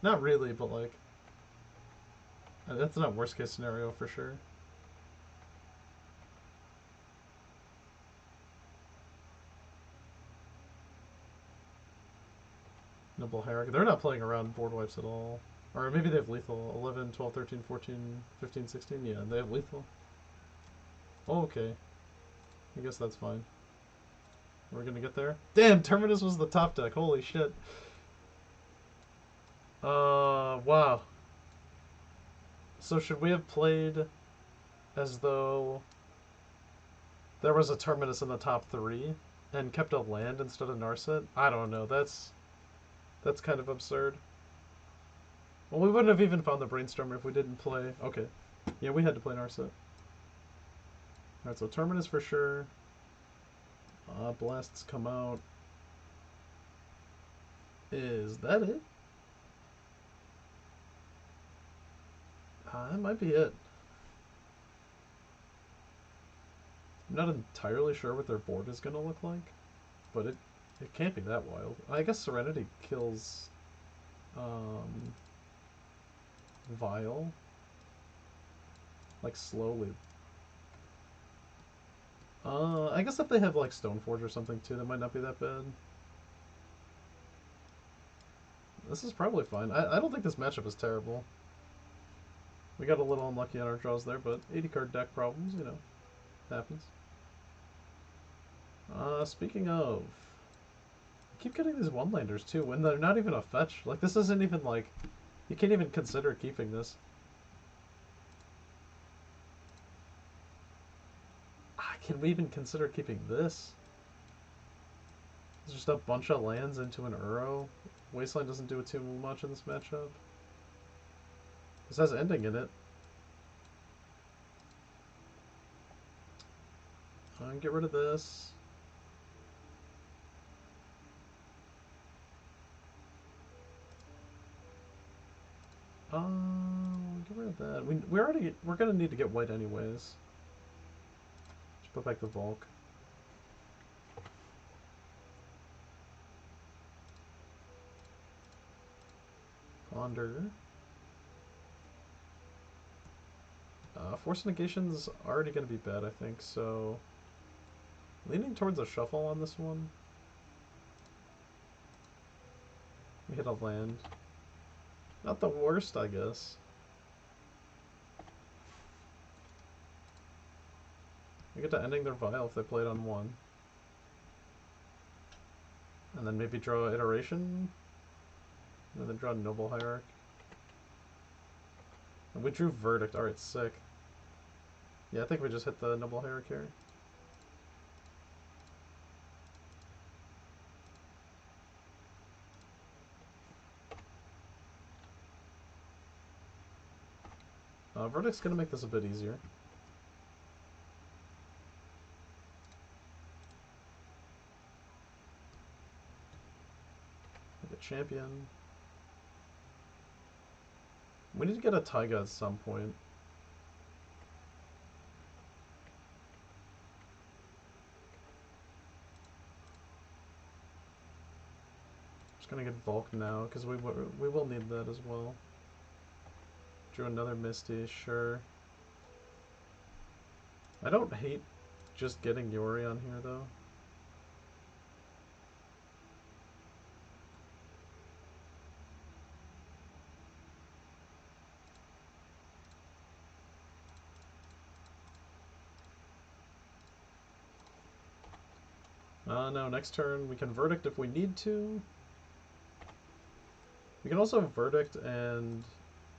Not really, but like... that's not worst case scenario for sure. Noble Hierarchy. They're not playing around board wipes at all. Or maybe they have lethal. 11, 12, 13, 14, 15, 16. Yeah, they have lethal. Oh, okay. I guess that's fine. We're gonna get there. Damn, Terminus was the top deck. Holy shit. Wow. So should we have played as though there was a Terminus in the top 3 and kept a land instead of Narset. I don't know. That's kind of absurd. Well, we wouldn't have even found the Brainstormer if we didn't play. Okay. Yeah, we had to play Narset. Alright, so Terminus for sure. Blasts come out. Is that it? That might be it. I'm not entirely sure what their board is going to look like, but it can't be that wild. I guess Serenity kills Vile, like slowly. I guess if they have like Stoneforge or something too, that might not be that bad. This is probably fine. I don't think this matchup is terrible. We got a little unlucky on our draws there, but 80 card deck problems, you know, happens. Speaking of, I keep getting these one-landers too when they're not even a fetch. Like, this isn't even like, you can't even consider keeping this. Can we even consider keeping this? It's just a bunch of lands into an Uro. Wasteland doesn't do it too much in this matchup. This has ending in it. Get rid of this. Get rid of that. We're gonna need to get white anyways. Just put back the Volk. Ponder. Force Negation's already gonna be bad, I think, so leaning towards a shuffle on this one. We hit a land. Not the worst, I guess. We get to ending their Vial if they play it on one. And then maybe draw Iteration. And then draw Noble Hierarch. And we drew Verdict. Alright, sick. Yeah, I think we just hit the Noble Hierarch here. Verdict's gonna make this a bit easier. Like a champion. We need to get a Taiga at some point. Just gonna get Volk now, because we will need that as well. Drew another Misty, sure. I don't hate just getting Yori on here, though. No, next turn we can Verdict if we need to. We can also Verdict and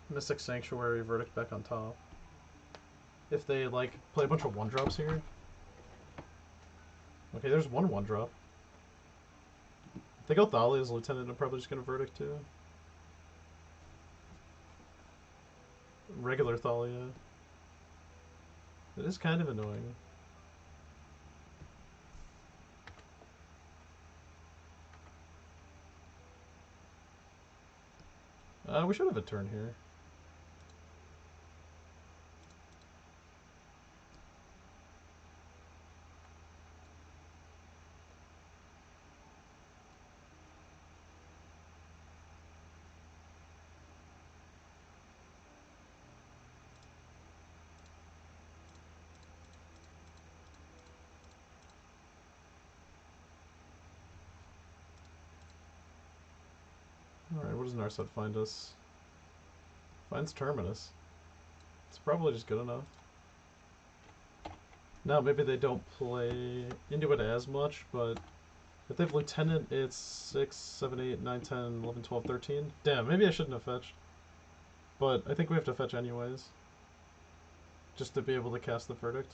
Mystic Sanctuary Verdict back on top. If they, like, play a bunch of 1-drops here. Okay, there's one 1-drop. If they go Thalia's Lieutenant, I'm probably just going to Verdict too. Regular Thalia. It is kind of annoying. We should have a turn here. Alright, what does Narset find us? Finds Terminus. It's probably just good enough. Now, maybe they don't play into it as much, but if they have Lieutenant, it's 6, 7, 8, 9, 10, 11, 12, 13. Damn, maybe I shouldn't have fetched. But I think we have to fetch anyways. Just to be able to cast the Verdict.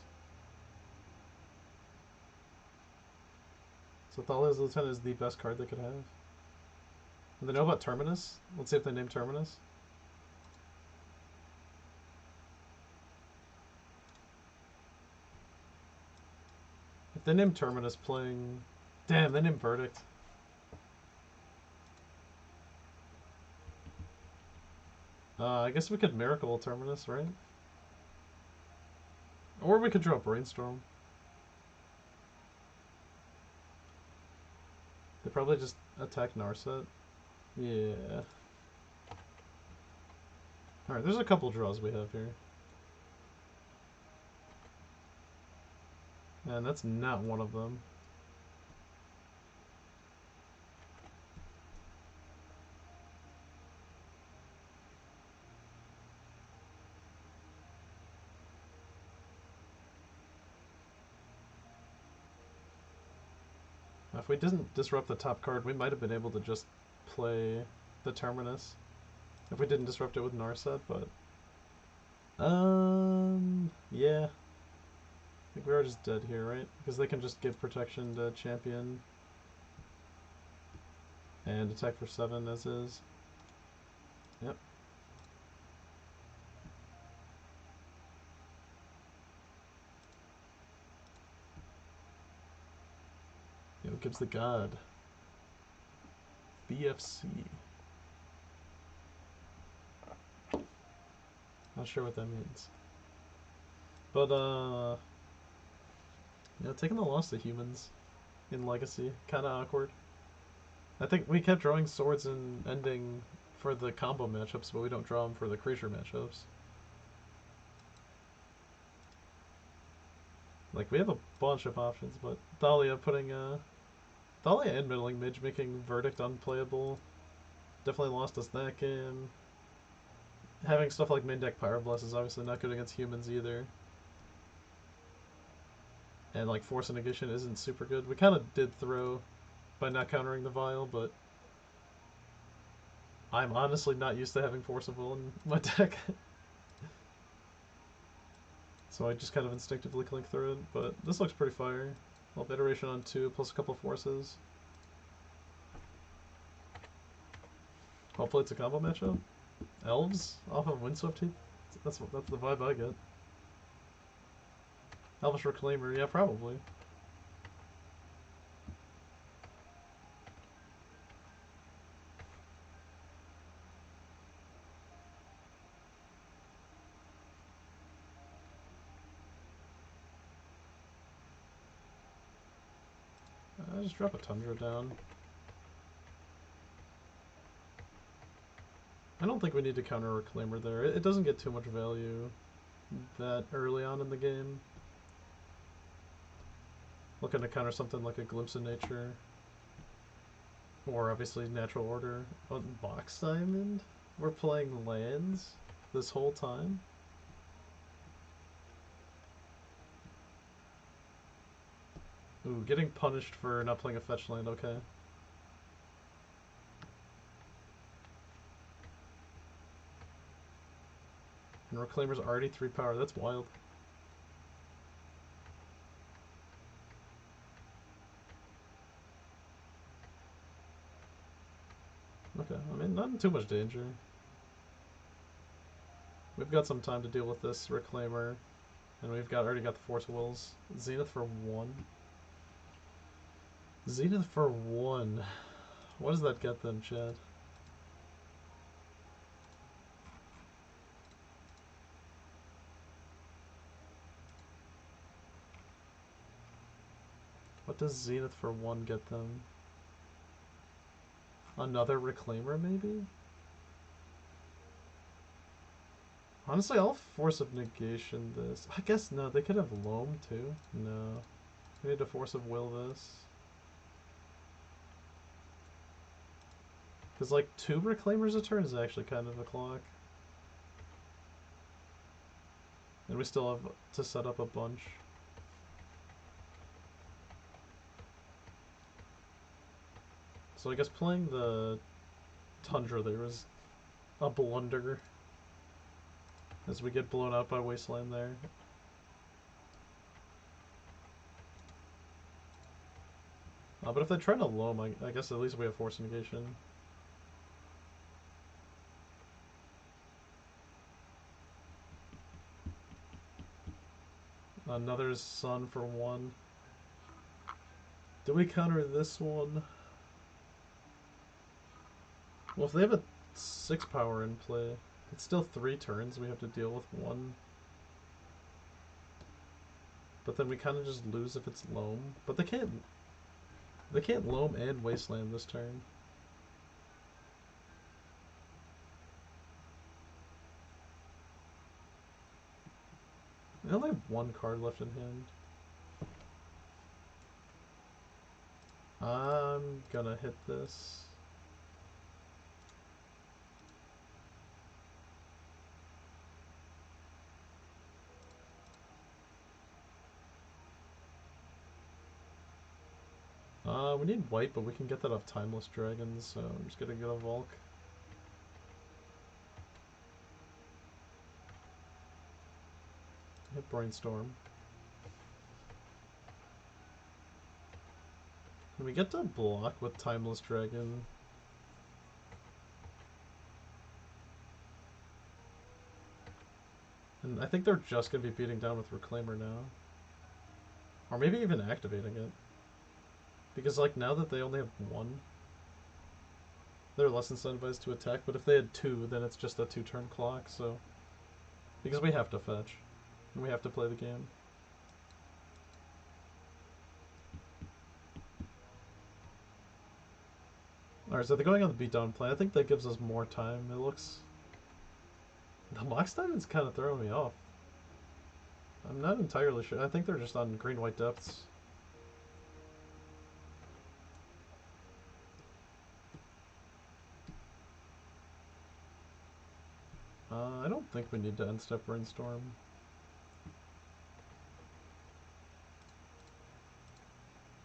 So Thalia's Lieutenant is the best card they could have. Do they know about Terminus? Let's see if they name Terminus. If they name Terminus playing... Damn, they named Verdict. I guess we could Miracle Terminus, right? Or we could draw Brainstorm. They probably just attack Narset. Yeah. Alright, there's a couple draws we have here. And that's not one of them. If we didn't disrupt the top card, we might have been able to just play the Terminus. If we didn't disrupt it with Narset, but... yeah. I think we are just dead here, right? Because they can just give protection to Champion. And attack for 7 as is. Yep. Yo, gives the god. BFC. Not sure what that means. But, yeah, taking the loss to humans in Legacy, kinda awkward. I think we kept drawing swords and ending for the combo matchups, but we don't draw them for the creature matchups. Like, we have a bunch of options, but Thalia putting, Thalia and Middling Mage making Verdict unplayable. Definitely lost us that game. Having stuff like main deck Pyroblast is obviously not good against humans either. And, like, Force of Negation isn't super good. We kind of did throw by not countering the Vial, but I'm honestly not used to having Force of Will in my deck. So I just kind of instinctively click through it, but this looks pretty fire. Well, iteration on 2 plus a couple forces. Hopefully it's a combo matchup. Elves off of Windswift Heath? That's the vibe I get. Elvish Reclaimer, yeah, probably. I just drop a Tundra down. I don't think we need to counter Reclaimer there. It doesn't get too much value that early on in the game. Looking to counter something like a Glimpse of Nature. Or obviously Natural Order. On Box Diamond? We're playing lands this whole time? Ooh, getting punished for not playing a fetch land, okay. And Reclaimer's already 3 power, that's wild. Okay, I mean, not in too much danger. We've got some time to deal with this Reclaimer. And we've already got the Force of Wills. Zenith for 1. Zenith for 1. What does that get then, Chad? What does Zenith for 1 get them? Another Reclaimer, maybe? Honestly, I'll Force of Negation this. I guess, no, they could have Loam, too. No. We need to Force of Will this. Because, like, 2 Reclaimers a turn is actually kind of a clock. And we still have to set up a bunch. So I guess playing the Tundra there was a blunder. As we get blown out by Wasteland there. But if they try to loam, I guess at least we have force negation. Another sun for 1. Do we counter this one? Well, if they have a 6 power in play, it's still 3 turns we have to deal with 1. But then we kind of just lose if it's loam. But they can't loam and wasteland this turn. They only have 1 card left in hand. I'm gonna hit this. We need white, but we can get that off Timeless Dragons, so I'm just gonna get a Volk. Hit Brainstorm. Can we get to block with Timeless Dragon? And I think they're just gonna be beating down with Reclaimer now. Or maybe even activating it. Because, like, now that they only have 1, they're less incentivized to attack, but if they had 2, then it's just a 2-turn clock, so... Because we have to fetch. And we have to play the game. Alright, so they're going on the beatdown plan. I think that gives us more time. It looks... The Mox Diamond's kind of throwing me off. I'm not entirely sure. I think they're just on green-white depths. I don't think we need to end step Brainstorm.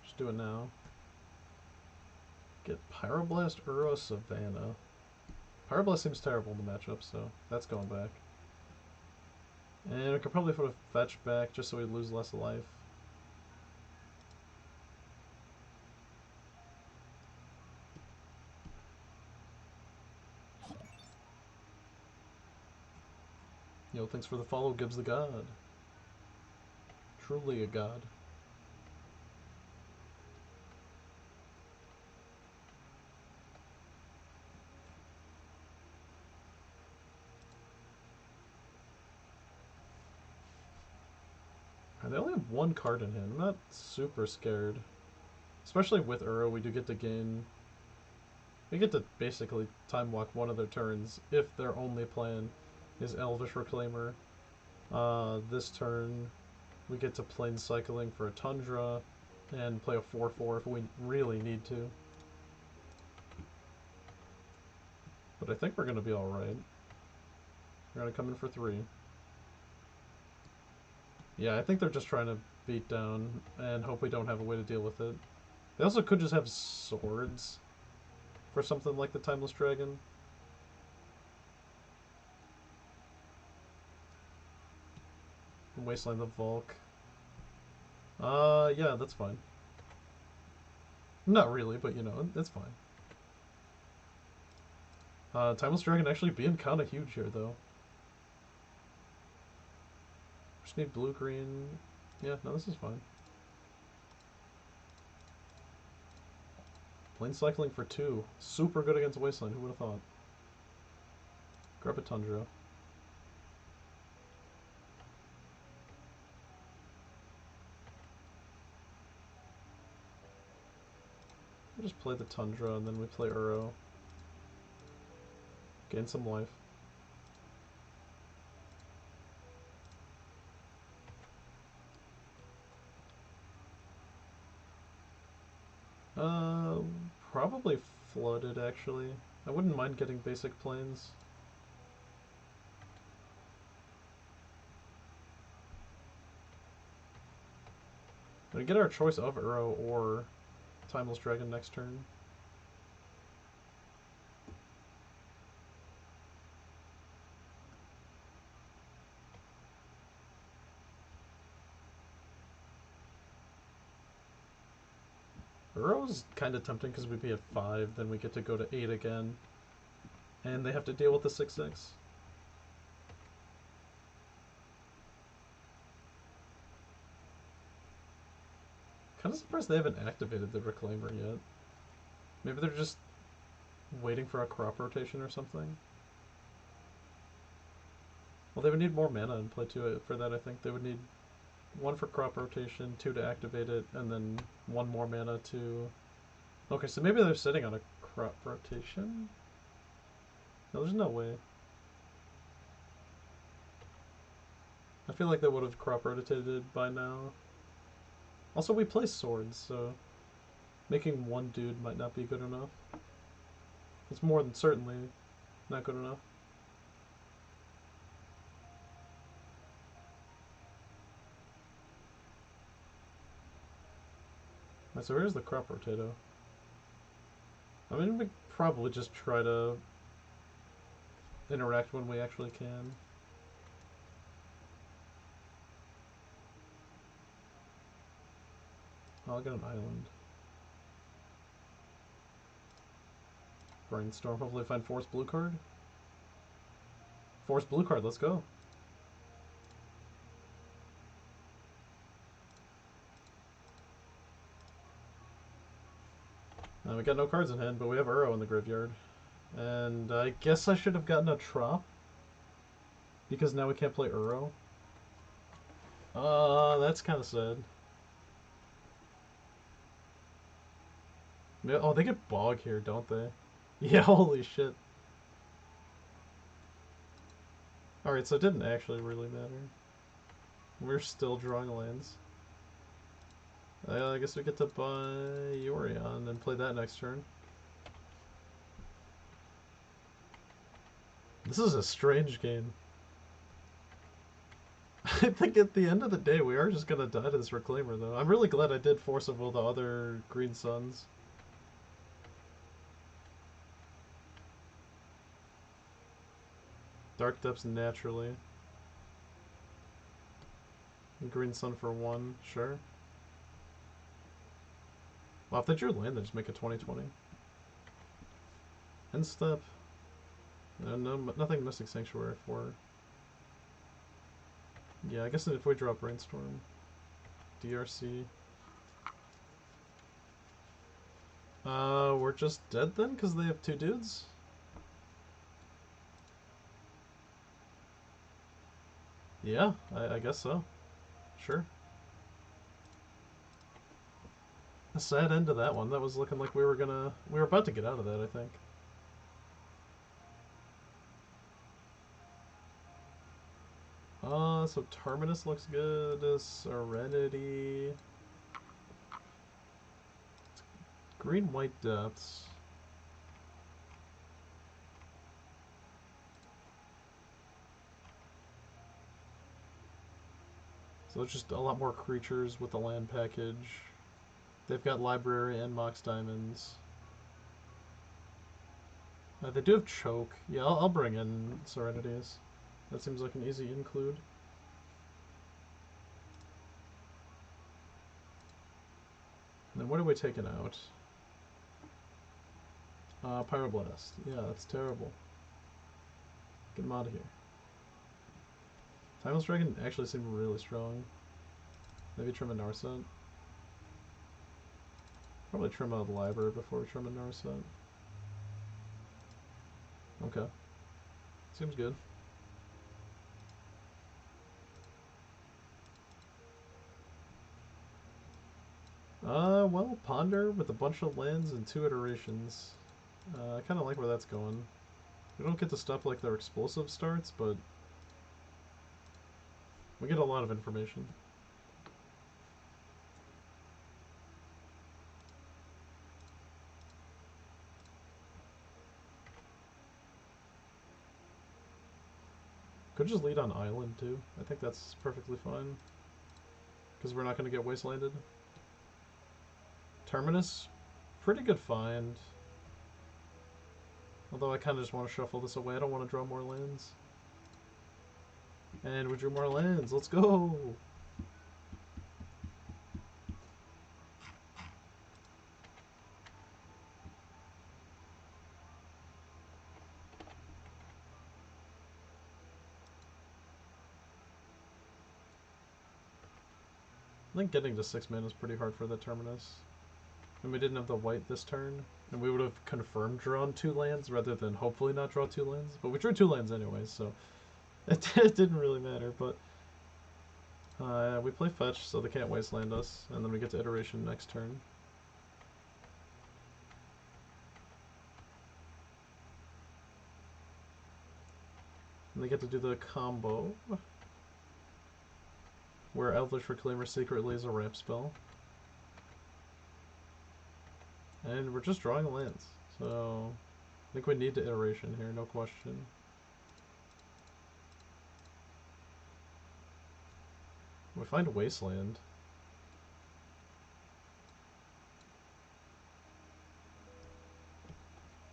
Just do it now. Get Pyroblast, Uro, Savannah. Pyroblast seems terrible in the matchup, so that's going back. And we could probably put a fetch back just so we lose less life. Yo, thanks for the follow, Gibbs the God. Truly a god. They only have 1 card in hand. I'm not super scared. Especially with Uro, we do get to gain... We get to basically time walk one of their turns if their only plan is Elvish Reclaimer. This turn, we get to plane cycling for a Tundra and play a 4/4 if we really need to. But I think we're going to be alright. We're going to come in for 3. Yeah, I think they're just trying to beat down and hope we don't have a way to deal with it. They also could just have swords for something like the Timeless Dragon. Wasteland the Volk. Yeah, that's fine. Not really, but you know, it's fine. Timeless Dragon actually being kind of huge here, though. Just need blue-green. Yeah, no, this is fine. Plane cycling for 2. Super good against Wasteland, who would have thought? Grab a Tundra. We just play the Tundra and then we play Uro. Gain some life. Probably flooded, actually. I wouldn't mind getting basic planes. We get our choice of Uro or Timeless Dragon next turn. Uro's kind of tempting because we'd be at 5, then we get to go to 8 again. And they have to deal with the 6/6. Kind of surprised they haven't activated the Reclaimer yet. Maybe they're just waiting for a crop rotation or something. Well, they would need more mana in play 2 for that, I think. They would need 1 for crop rotation, 2 to activate it, and then 1 more mana to... Okay, so maybe they're sitting on a crop rotation? No, there's no way. I feel like they would have crop rotated by now. Also, we play swords, so making 1 dude might not be good enough. It's more than certainly not good enough. Right, so here's the crop rotato. I mean, we probably just try to interact when we actually can. I'll get an island. Brainstorm, hopefully find Force blue card. Force blue card, let's go. We got no cards in hand, but we have Uro in the graveyard. And I guess I should have gotten a Trop. Because now we can't play Uro. That's kind of sad. Oh, they get Bog here, don't they? Yeah, holy shit. Alright, so it didn't actually really matter. We're still drawing lands. I guess we get to buy Yorion and play that next turn. This is a strange game. I think at the end of the day, we are just gonna die to this Reclaimer, though. I'm really glad I did Force of Will the other Green Suns. Dark Depths naturally. Green Sun for 1, sure. Well, if they drew land, they just make a 20/20. End step. Nothing Mystic Sanctuary for. Yeah, I guess if we draw Brainstorm. DRC. We're just dead then, because they have 2 dudes? Yeah, I guess so. Sure. A sad end to that one. That was looking like we were about to get out of that, I think. So Terminus looks good. Serenity. Green-white depths. So it's just a lot more creatures with the land package. They've got Library and Mox Diamonds. They do have Choke. Yeah, I'll bring in Serenities. That seems like an easy include. And then what are we taking out? Pyroblast. Yeah, that's terrible. Get him out of here. Timeless Dragon actually seemed really strong. Maybe trim a Narset. Probably trim out the Library before we trim a Narset. Okay. Seems good. Well, Ponder with a bunch of lands and 2 iterations. I kind of like where that's going. We don't get to stuff like their explosive starts, but we get a lot of information. Could just lead on Island, too. I think that's perfectly fine. Because we're not going to get wastelanded. Terminus, pretty good find. Although I kind of just want to shuffle this away. I don't want to draw more lands. And we drew more lands. Let's go! I think getting to 6 mana is pretty hard for the Terminus. And we didn't have the white this turn, and we would have confirmed drawn 2 lands rather than hopefully not draw 2 lands. But we drew 2 lands anyways, so it didn't really matter. But we play fetch, so they can't wasteland us, and then we get to iteration next turn. And they get to do the combo, where Elvish Reclaimer secretly is a ramp spell. And we're just drawing lands, so I think we need the iteration here, no question. We find Wasteland.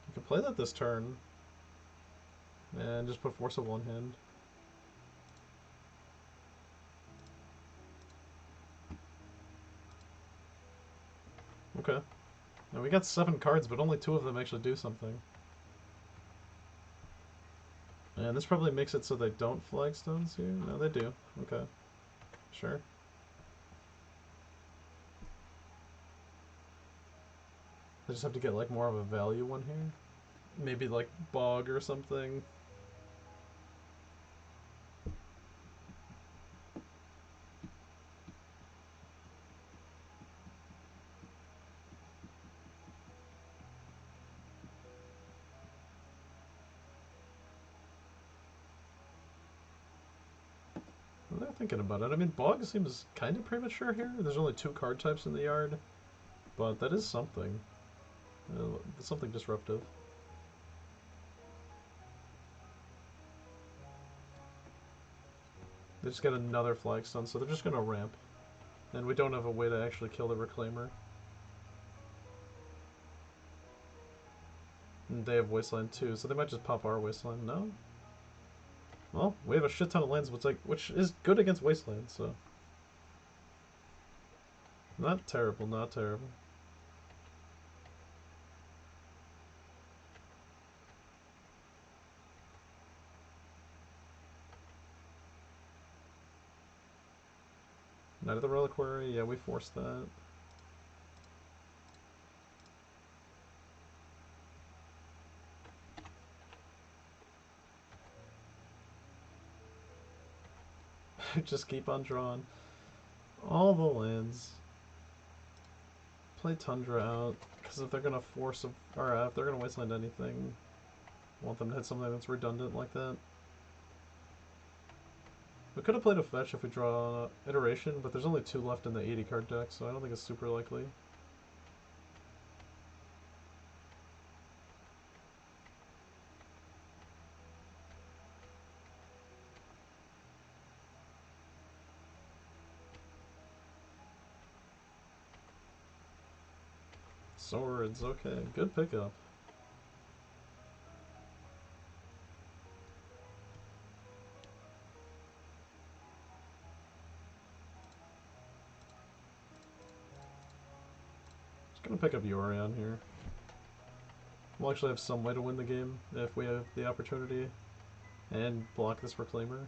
We can play that this turn, and just put Force of Will in hand. Okay. Now we got 7 cards, but only 2 of them actually do something. And this probably makes it so they don't flagstones here? No, they do. Okay. Sure. I just have to get like more of a value one here. Maybe like Bog or something. Well, they're thinking about it. I mean, Bog seems kind of premature here. There's only 2 card types in the yard. But that is something. Something disruptive. They just get another flagstone, so they're just going to ramp. And we don't have a way to actually kill the Reclaimer. And they have Wasteland too, so they might just pop our Wasteland. No? Well, we have a shit ton of lands, which is good against Wasteland, so... Not terrible, not terrible. Knight of the Reliquary, yeah, we forced that. Just keep on drawing. All the lands. Play Tundra out, because if they're gonna force if they're gonna wasteland anything, I want them to hit something that's redundant like that. We could have played a fetch if we draw iteration, but there's only 2 left in the 80 card deck, so I don't think it's super likely. Swords, okay, good pickup. Just gonna pick up Yorion here. We'll actually have some way to win the game if we have the opportunity and block this Reclaimer.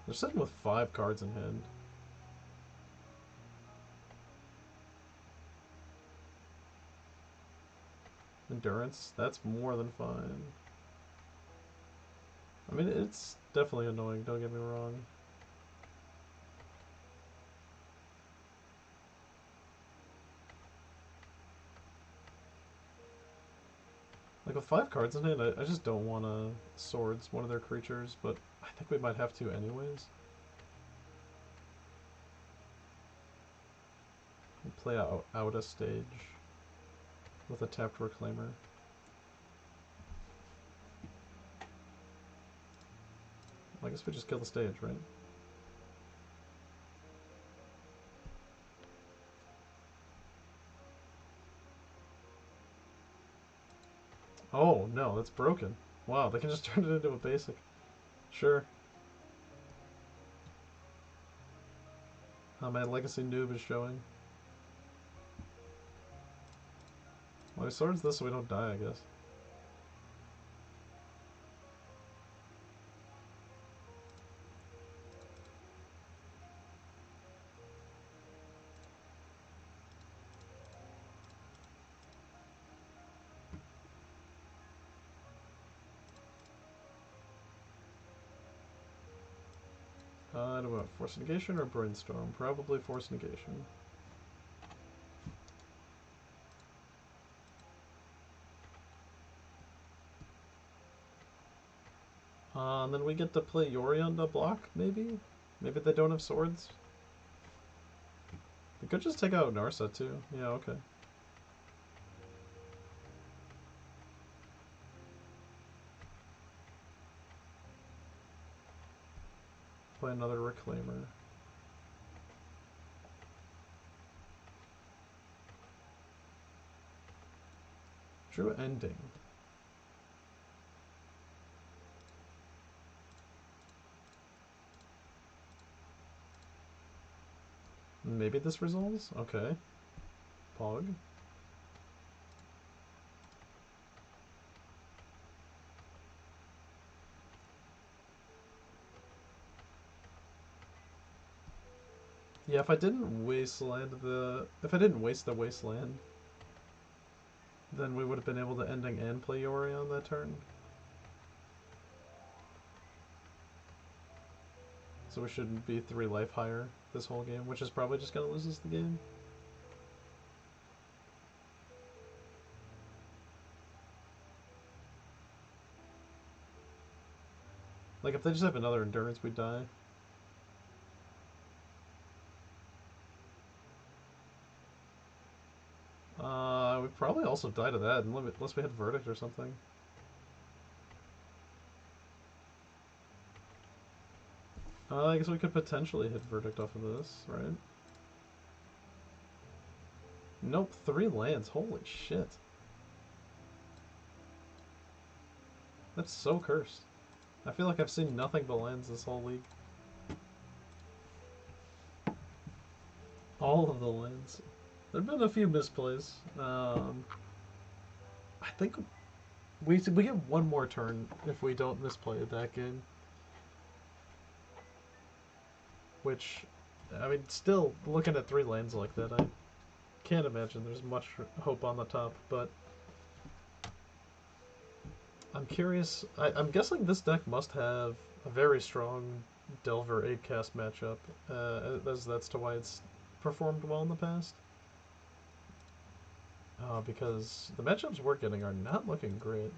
They're sitting with 5 cards in hand. Endurance, that's more than fine. I mean, it's definitely annoying, don't get me wrong. Like, with 5 cards in it, I just don't want to Swords one of their creatures, but I think we might have to anyways. We'll play out a stage with a tapped Reclaimer. I guess we just kill the stage, right? Oh, no, that's broken. Wow, they can just turn it into a basic. Sure. My Legacy noob is showing. Well, he swords this so we don't die, I guess. do we want? Force Negation or Brainstorm? Probably Force Negation. And then we get to play Yori on the block, maybe? Maybe they don't have swords? We could just take out Narsa too. Yeah, okay. Play another Reclaimer. True Ending. Maybe this resolves? Okay. Pog. Yeah, if I didn't waste the wasteland, then we would have been able to ending and play Yori on that turn. So we shouldn't be 3 life higher this whole game, which is probably just gonna lose us the game. Like, if they just have another endurance, we die. We probably also die to that, unless we had Verdict or something. I guess we could potentially hit Verdict off of this, right? Nope, 3 lands. Holy shit. That's so cursed. I feel like I've seen nothing but lands this whole league. All of the lands. There have been a few misplays. I think we get one more turn if we don't misplay that game. Which, I mean, still, looking at 3 lands like that, I can't imagine there's much hope on the top, but I'm curious. I'm guessing this deck must have a very strong Delver 8-cast matchup, as that's to why it's performed well in the past. Because the matchups we're getting are not looking great.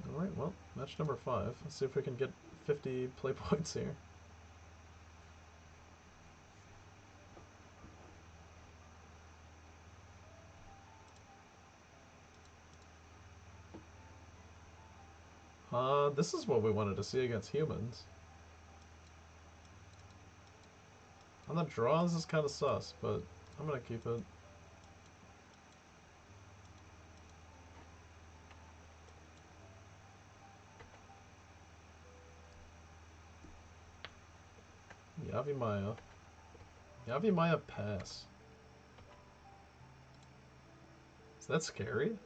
Alright, well, match number 5. Let's see if we can get 50 play points here. This is what we wanted to see against humans. On the draws is kind of sus, but I'm gonna keep it. Yavimaya. Yavimaya pass. Is that scary?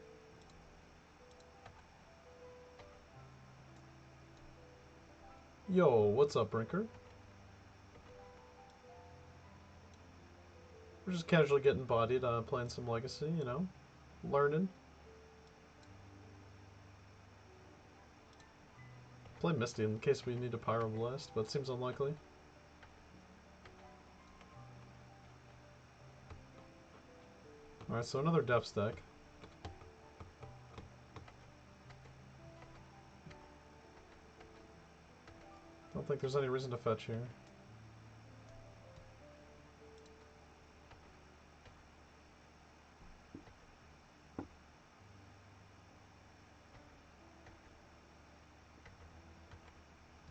Yo, what's up, Brinker? We're just casually getting bodied, playing some Legacy, you know? Learning. Play Misty in case we need a Pyroblast, but it seems unlikely. Alright, so another Depths deck. Don't think there's any reason to fetch here.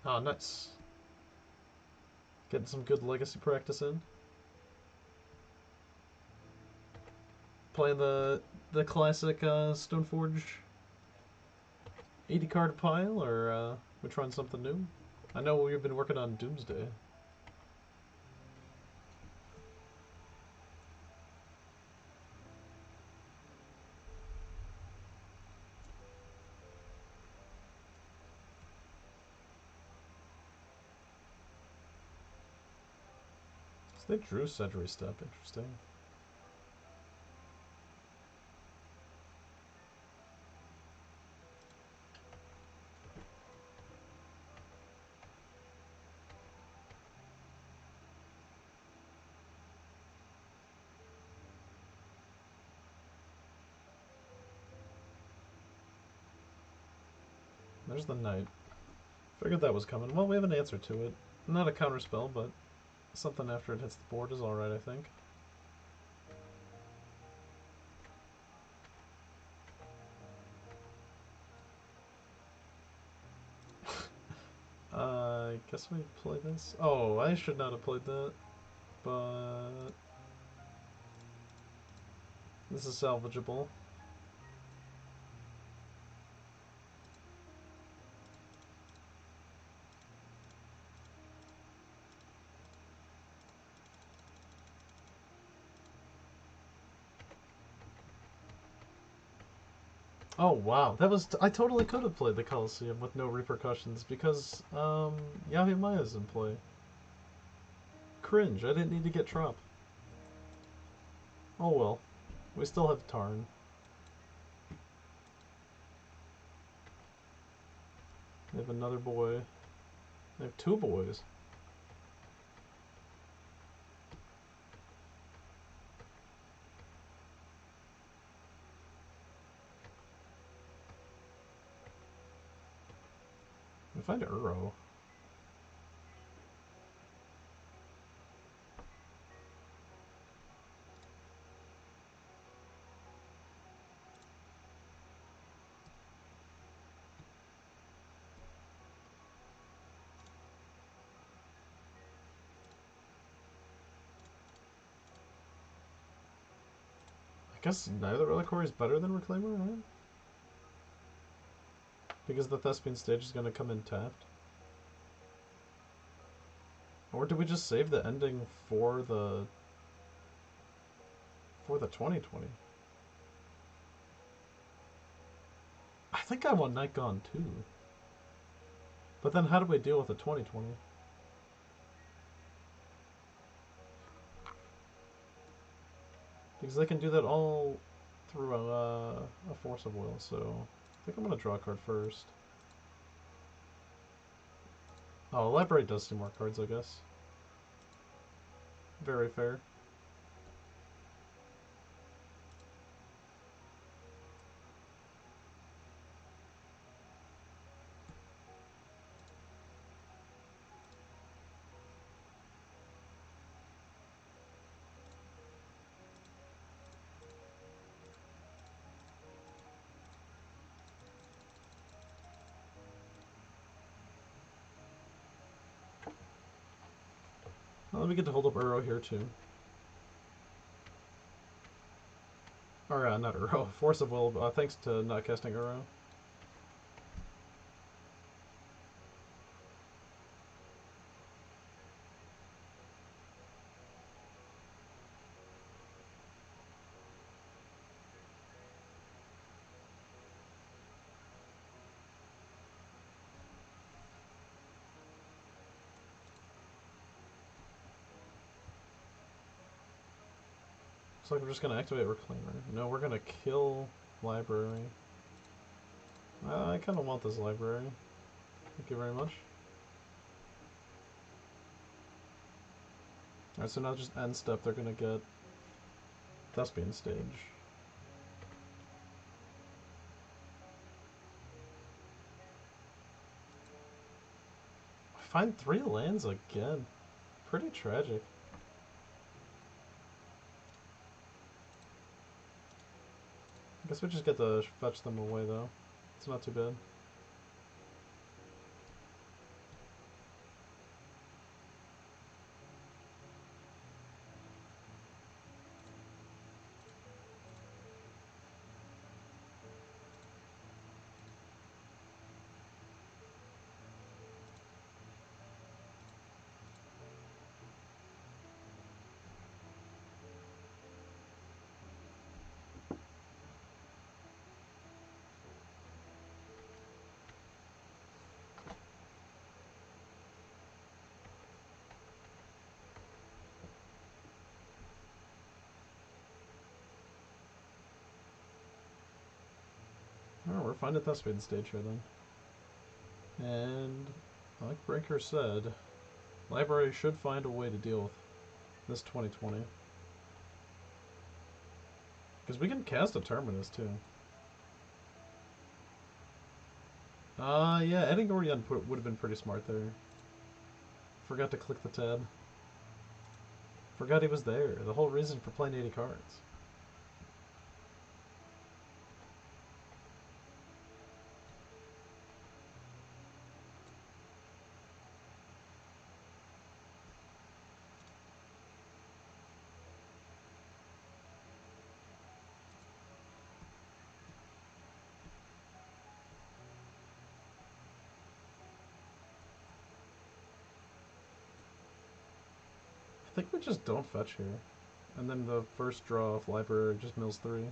Ah, nice. Getting some good Legacy practice in. Playing the classic Stoneforge 80 card pile, or we're trying something new? I know we've been working on Doomsday. They drew Sedgery Step. Interesting. There's the knight. Figured that was coming. Well, we have an answer to it. Not a counterspell, but something after it hits the board is alright, I think. I guess we play this. Oh, I should not have played that. But this is salvageable. Oh wow, that was I totally could have played the Coliseum with no repercussions because Yavi Maya's in play. Cringe, I didn't need to get Trop. Oh well. We still have Tarn. They have another boy. They have two boys. We find Uro. I guess neither Reliquary is better than Reclaimer, right? Because the Thespian stage is going to come in tapped. Or do we just save the ending for the 2020? I think I want Night Gone too. But then how do we deal with the 2020? Because they can do that all through a Force of Will, so I think I'm going to draw a card first. Oh, Library does see more cards, I guess. Very fair. Well, let me get to hold up Uro here too. Or not Uro, Force of Will, thanks to not casting Uro. Looks like we're just going to activate Reclaimer. No, we're going to kill Library. I kind of want this Library. Thank you very much. Alright, so now just end step, they're going to get Thespian stage. I find 3 lands again. Pretty tragic. I guess we just get to fetch them away though. It's not too bad. Oh, we're fine at that speed stage here then. And like Breaker said, library should find a way to deal with this 2020. Because we can cast a Terminus too. Yeah, adding Orion would have been pretty smart there. Forgot to click the tab. Forgot he was there. The whole reason for playing 80 cards. I think we just don't fetch here. And then the first draw of library just mills 3.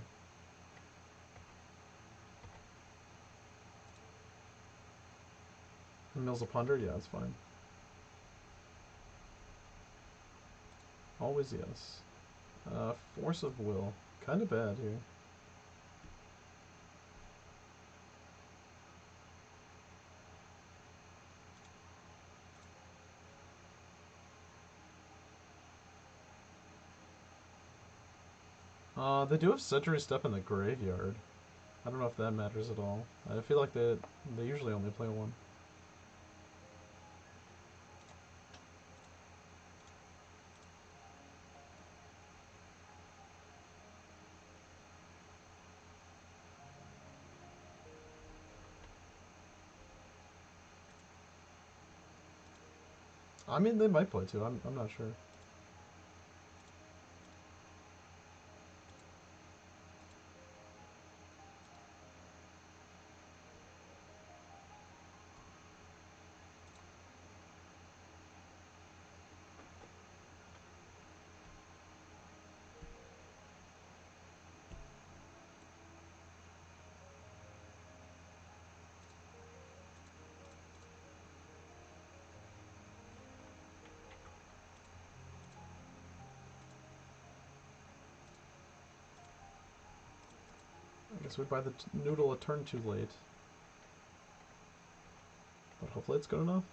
Mills a ponder? Yeah, it's fine. Always yes. Force of will. Kind of bad here. They do have Century Step in the graveyard. I don't know if that matters at all. I feel like they usually only play one. I mean, they might play two. I'm not sure. I guess we buy the noodle a turn too late. But hopefully it's good enough.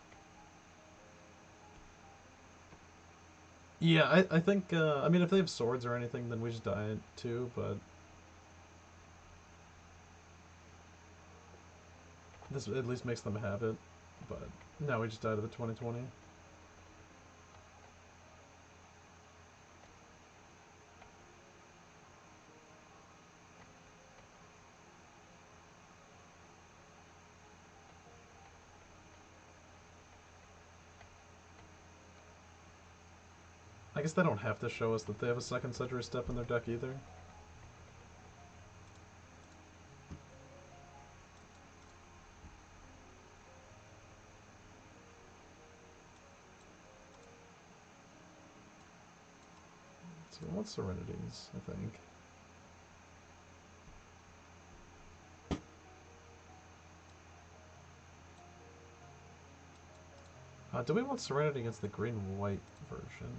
Yeah, I think, I mean, if they have swords or anything, then we just die it too, but... This at least makes them have it, but now we just died to the 2020. I guess they don't have to show us that they have a second Century Step in their deck either. So we want Serenities, I think. Do we want Serenity against the green-white version?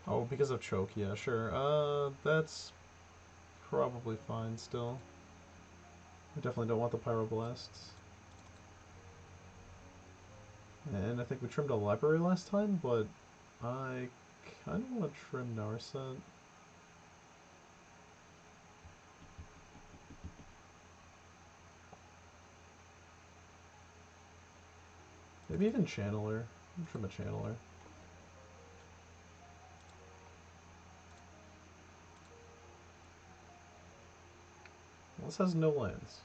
Oh, because of choke, yeah, sure. That's probably fine still. We definitely don't want the Pyroblasts. And I think we trimmed a library last time, but I kind of want to trim Narset. Maybe even Channeler. Trim a Channeler. Well, this has no lands.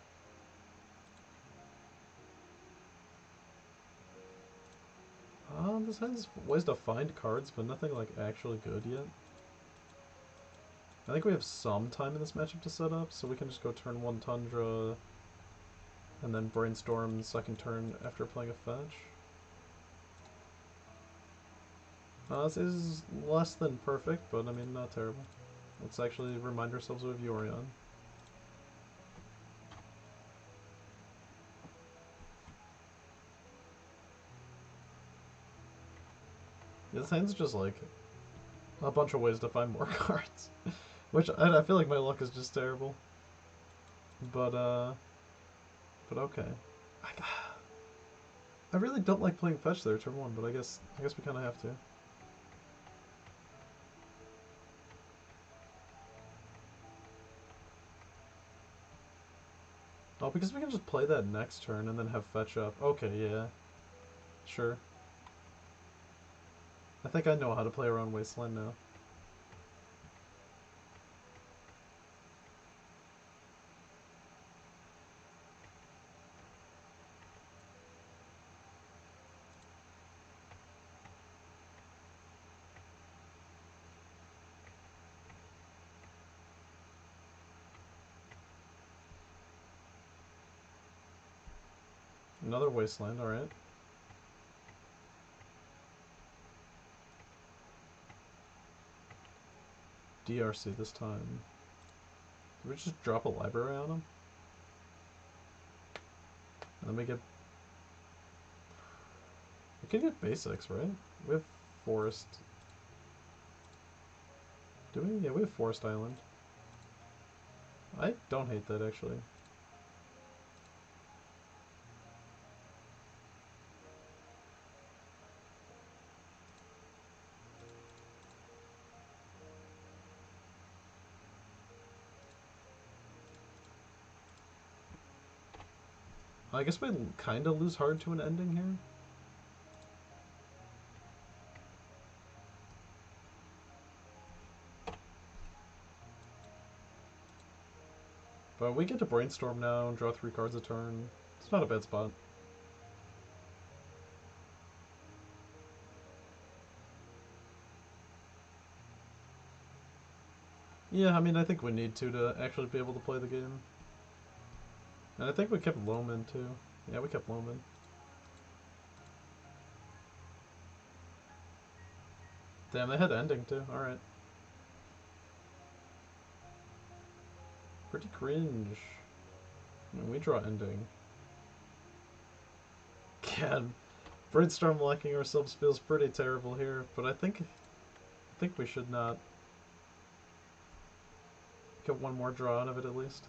This has ways to find cards, but nothing like actually good yet. I think we have some time in this matchup to set up, so we can just go turn 1 Tundra, and then brainstorm second turn after playing a fetch. This is less than perfect, but I mean, not terrible. Let's actually remind ourselves of Yorion. This hand's just like a bunch of ways to find more cards. Which, I feel like my luck is just terrible. But okay. I, I really don't like playing fetch there turn one, but I guess we kind of have to. Oh, because we can just play that next turn and then have fetch up. Okay, yeah. Sure. I think I know how to play around Wasteland now. Another Wasteland, alright. DRC this time. Did we just drop a library on him? And then we get... We can get basics, right? We have Forest. Do we? Yeah, we have Forest Island. I don't hate that, actually. I guess we kind of lose hard to an ending here. But we get to Brainstorm now and draw 3 cards a turn. It's not a bad spot. Yeah, I mean, I think we need to actually be able to play the game. And I think we kept Loman, too. Yeah, we kept Loman. Damn, they had ending, too. Alright. Pretty cringe. I mean, we draw ending. God, Brainstorm locking ourselves feels pretty terrible here, but I think we should not get one more draw out of it at least.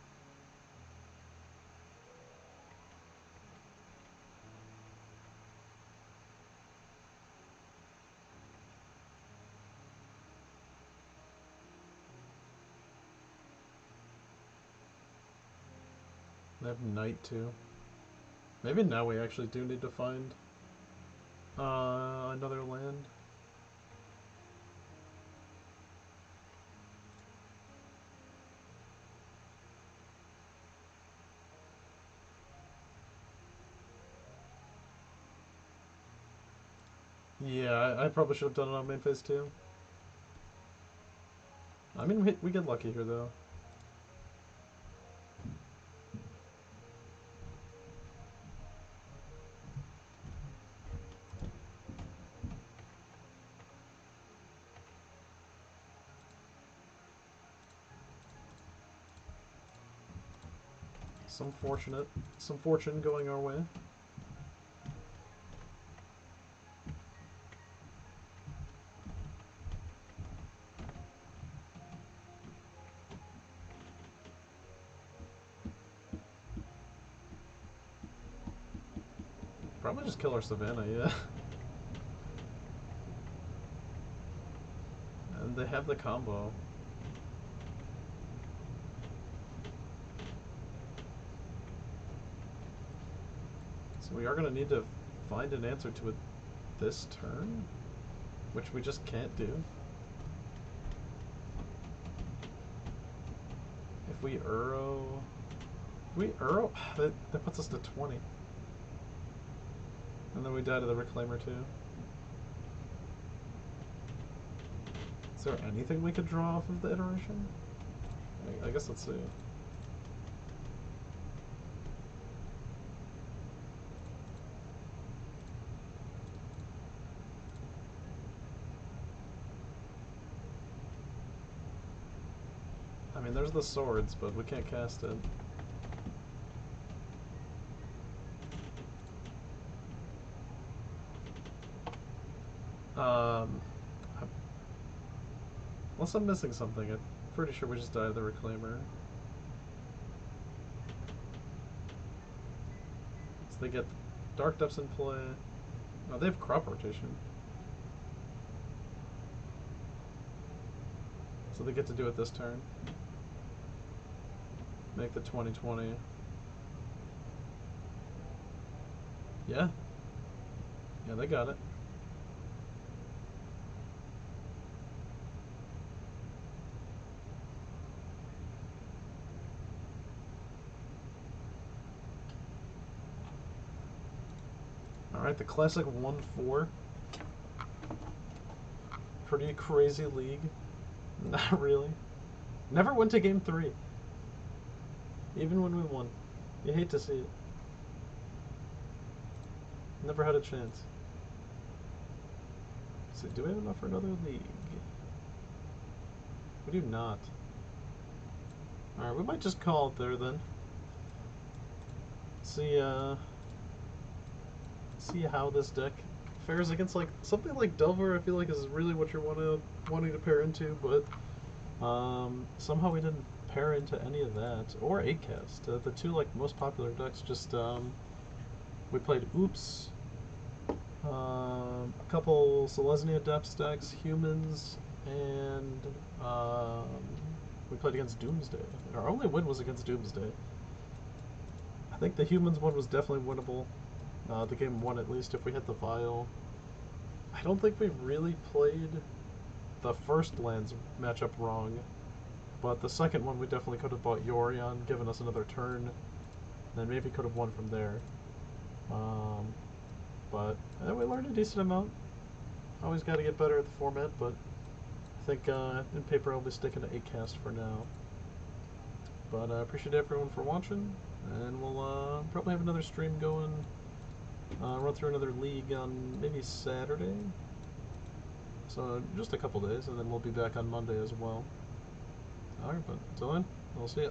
They have Knight too. Maybe now we actually do need to find another land. Yeah, I probably should have done it on main phase too. I mean, we get lucky here though. Some fortune going our way. Probably just kill our Savannah, yeah. And they have the combo. So we are going to need to find an answer to it this turn, which we just can't do. If we Uro... that puts us to 20. And then we die to the Reclaimer too. Is there anything we could draw off of the iteration? I guess let's see. I mean, there's the swords, but we can't cast it. Um, unless I'm missing something, I'm pretty sure we just died the Reclaimer. So they get Dark Depths in play. Oh, they have crop rotation. So they get to do it this turn. Make the 20/20. Yeah. Yeah, they got it. Alright, the classic 1-4. Pretty crazy league. Not really. Never went to game 3. Even when we won. You hate to see it. Never had a chance. So, do we have enough for another league? We do not. Alright, we might just call it there then. See how this deck fares against like something like Delver. I feel like is really what you're wanting to pair into, but somehow we didn't pair into any of that or 8-cast. The two like most popular decks. Just we played Oops, a couple Selesnya Depths decks, Humans, and we played against Doomsday. Our only win was against Doomsday. I think the Humans one was definitely winnable. The game won at least if we hit the vial. I don't think we've really played the first lands matchup wrong, but the second one we definitely could have bought Yorion, given us another turn, and maybe could have won from there. But we learned a decent amount. Always got to get better at the format, but I think in paper I'll be sticking to 8-cast for now. But I appreciate everyone for watching, and we'll probably have another stream going. Run through another league on maybe Saturday. So just a couple days, and then we'll be back on Monday as well. Alright, but until then, we'll see ya.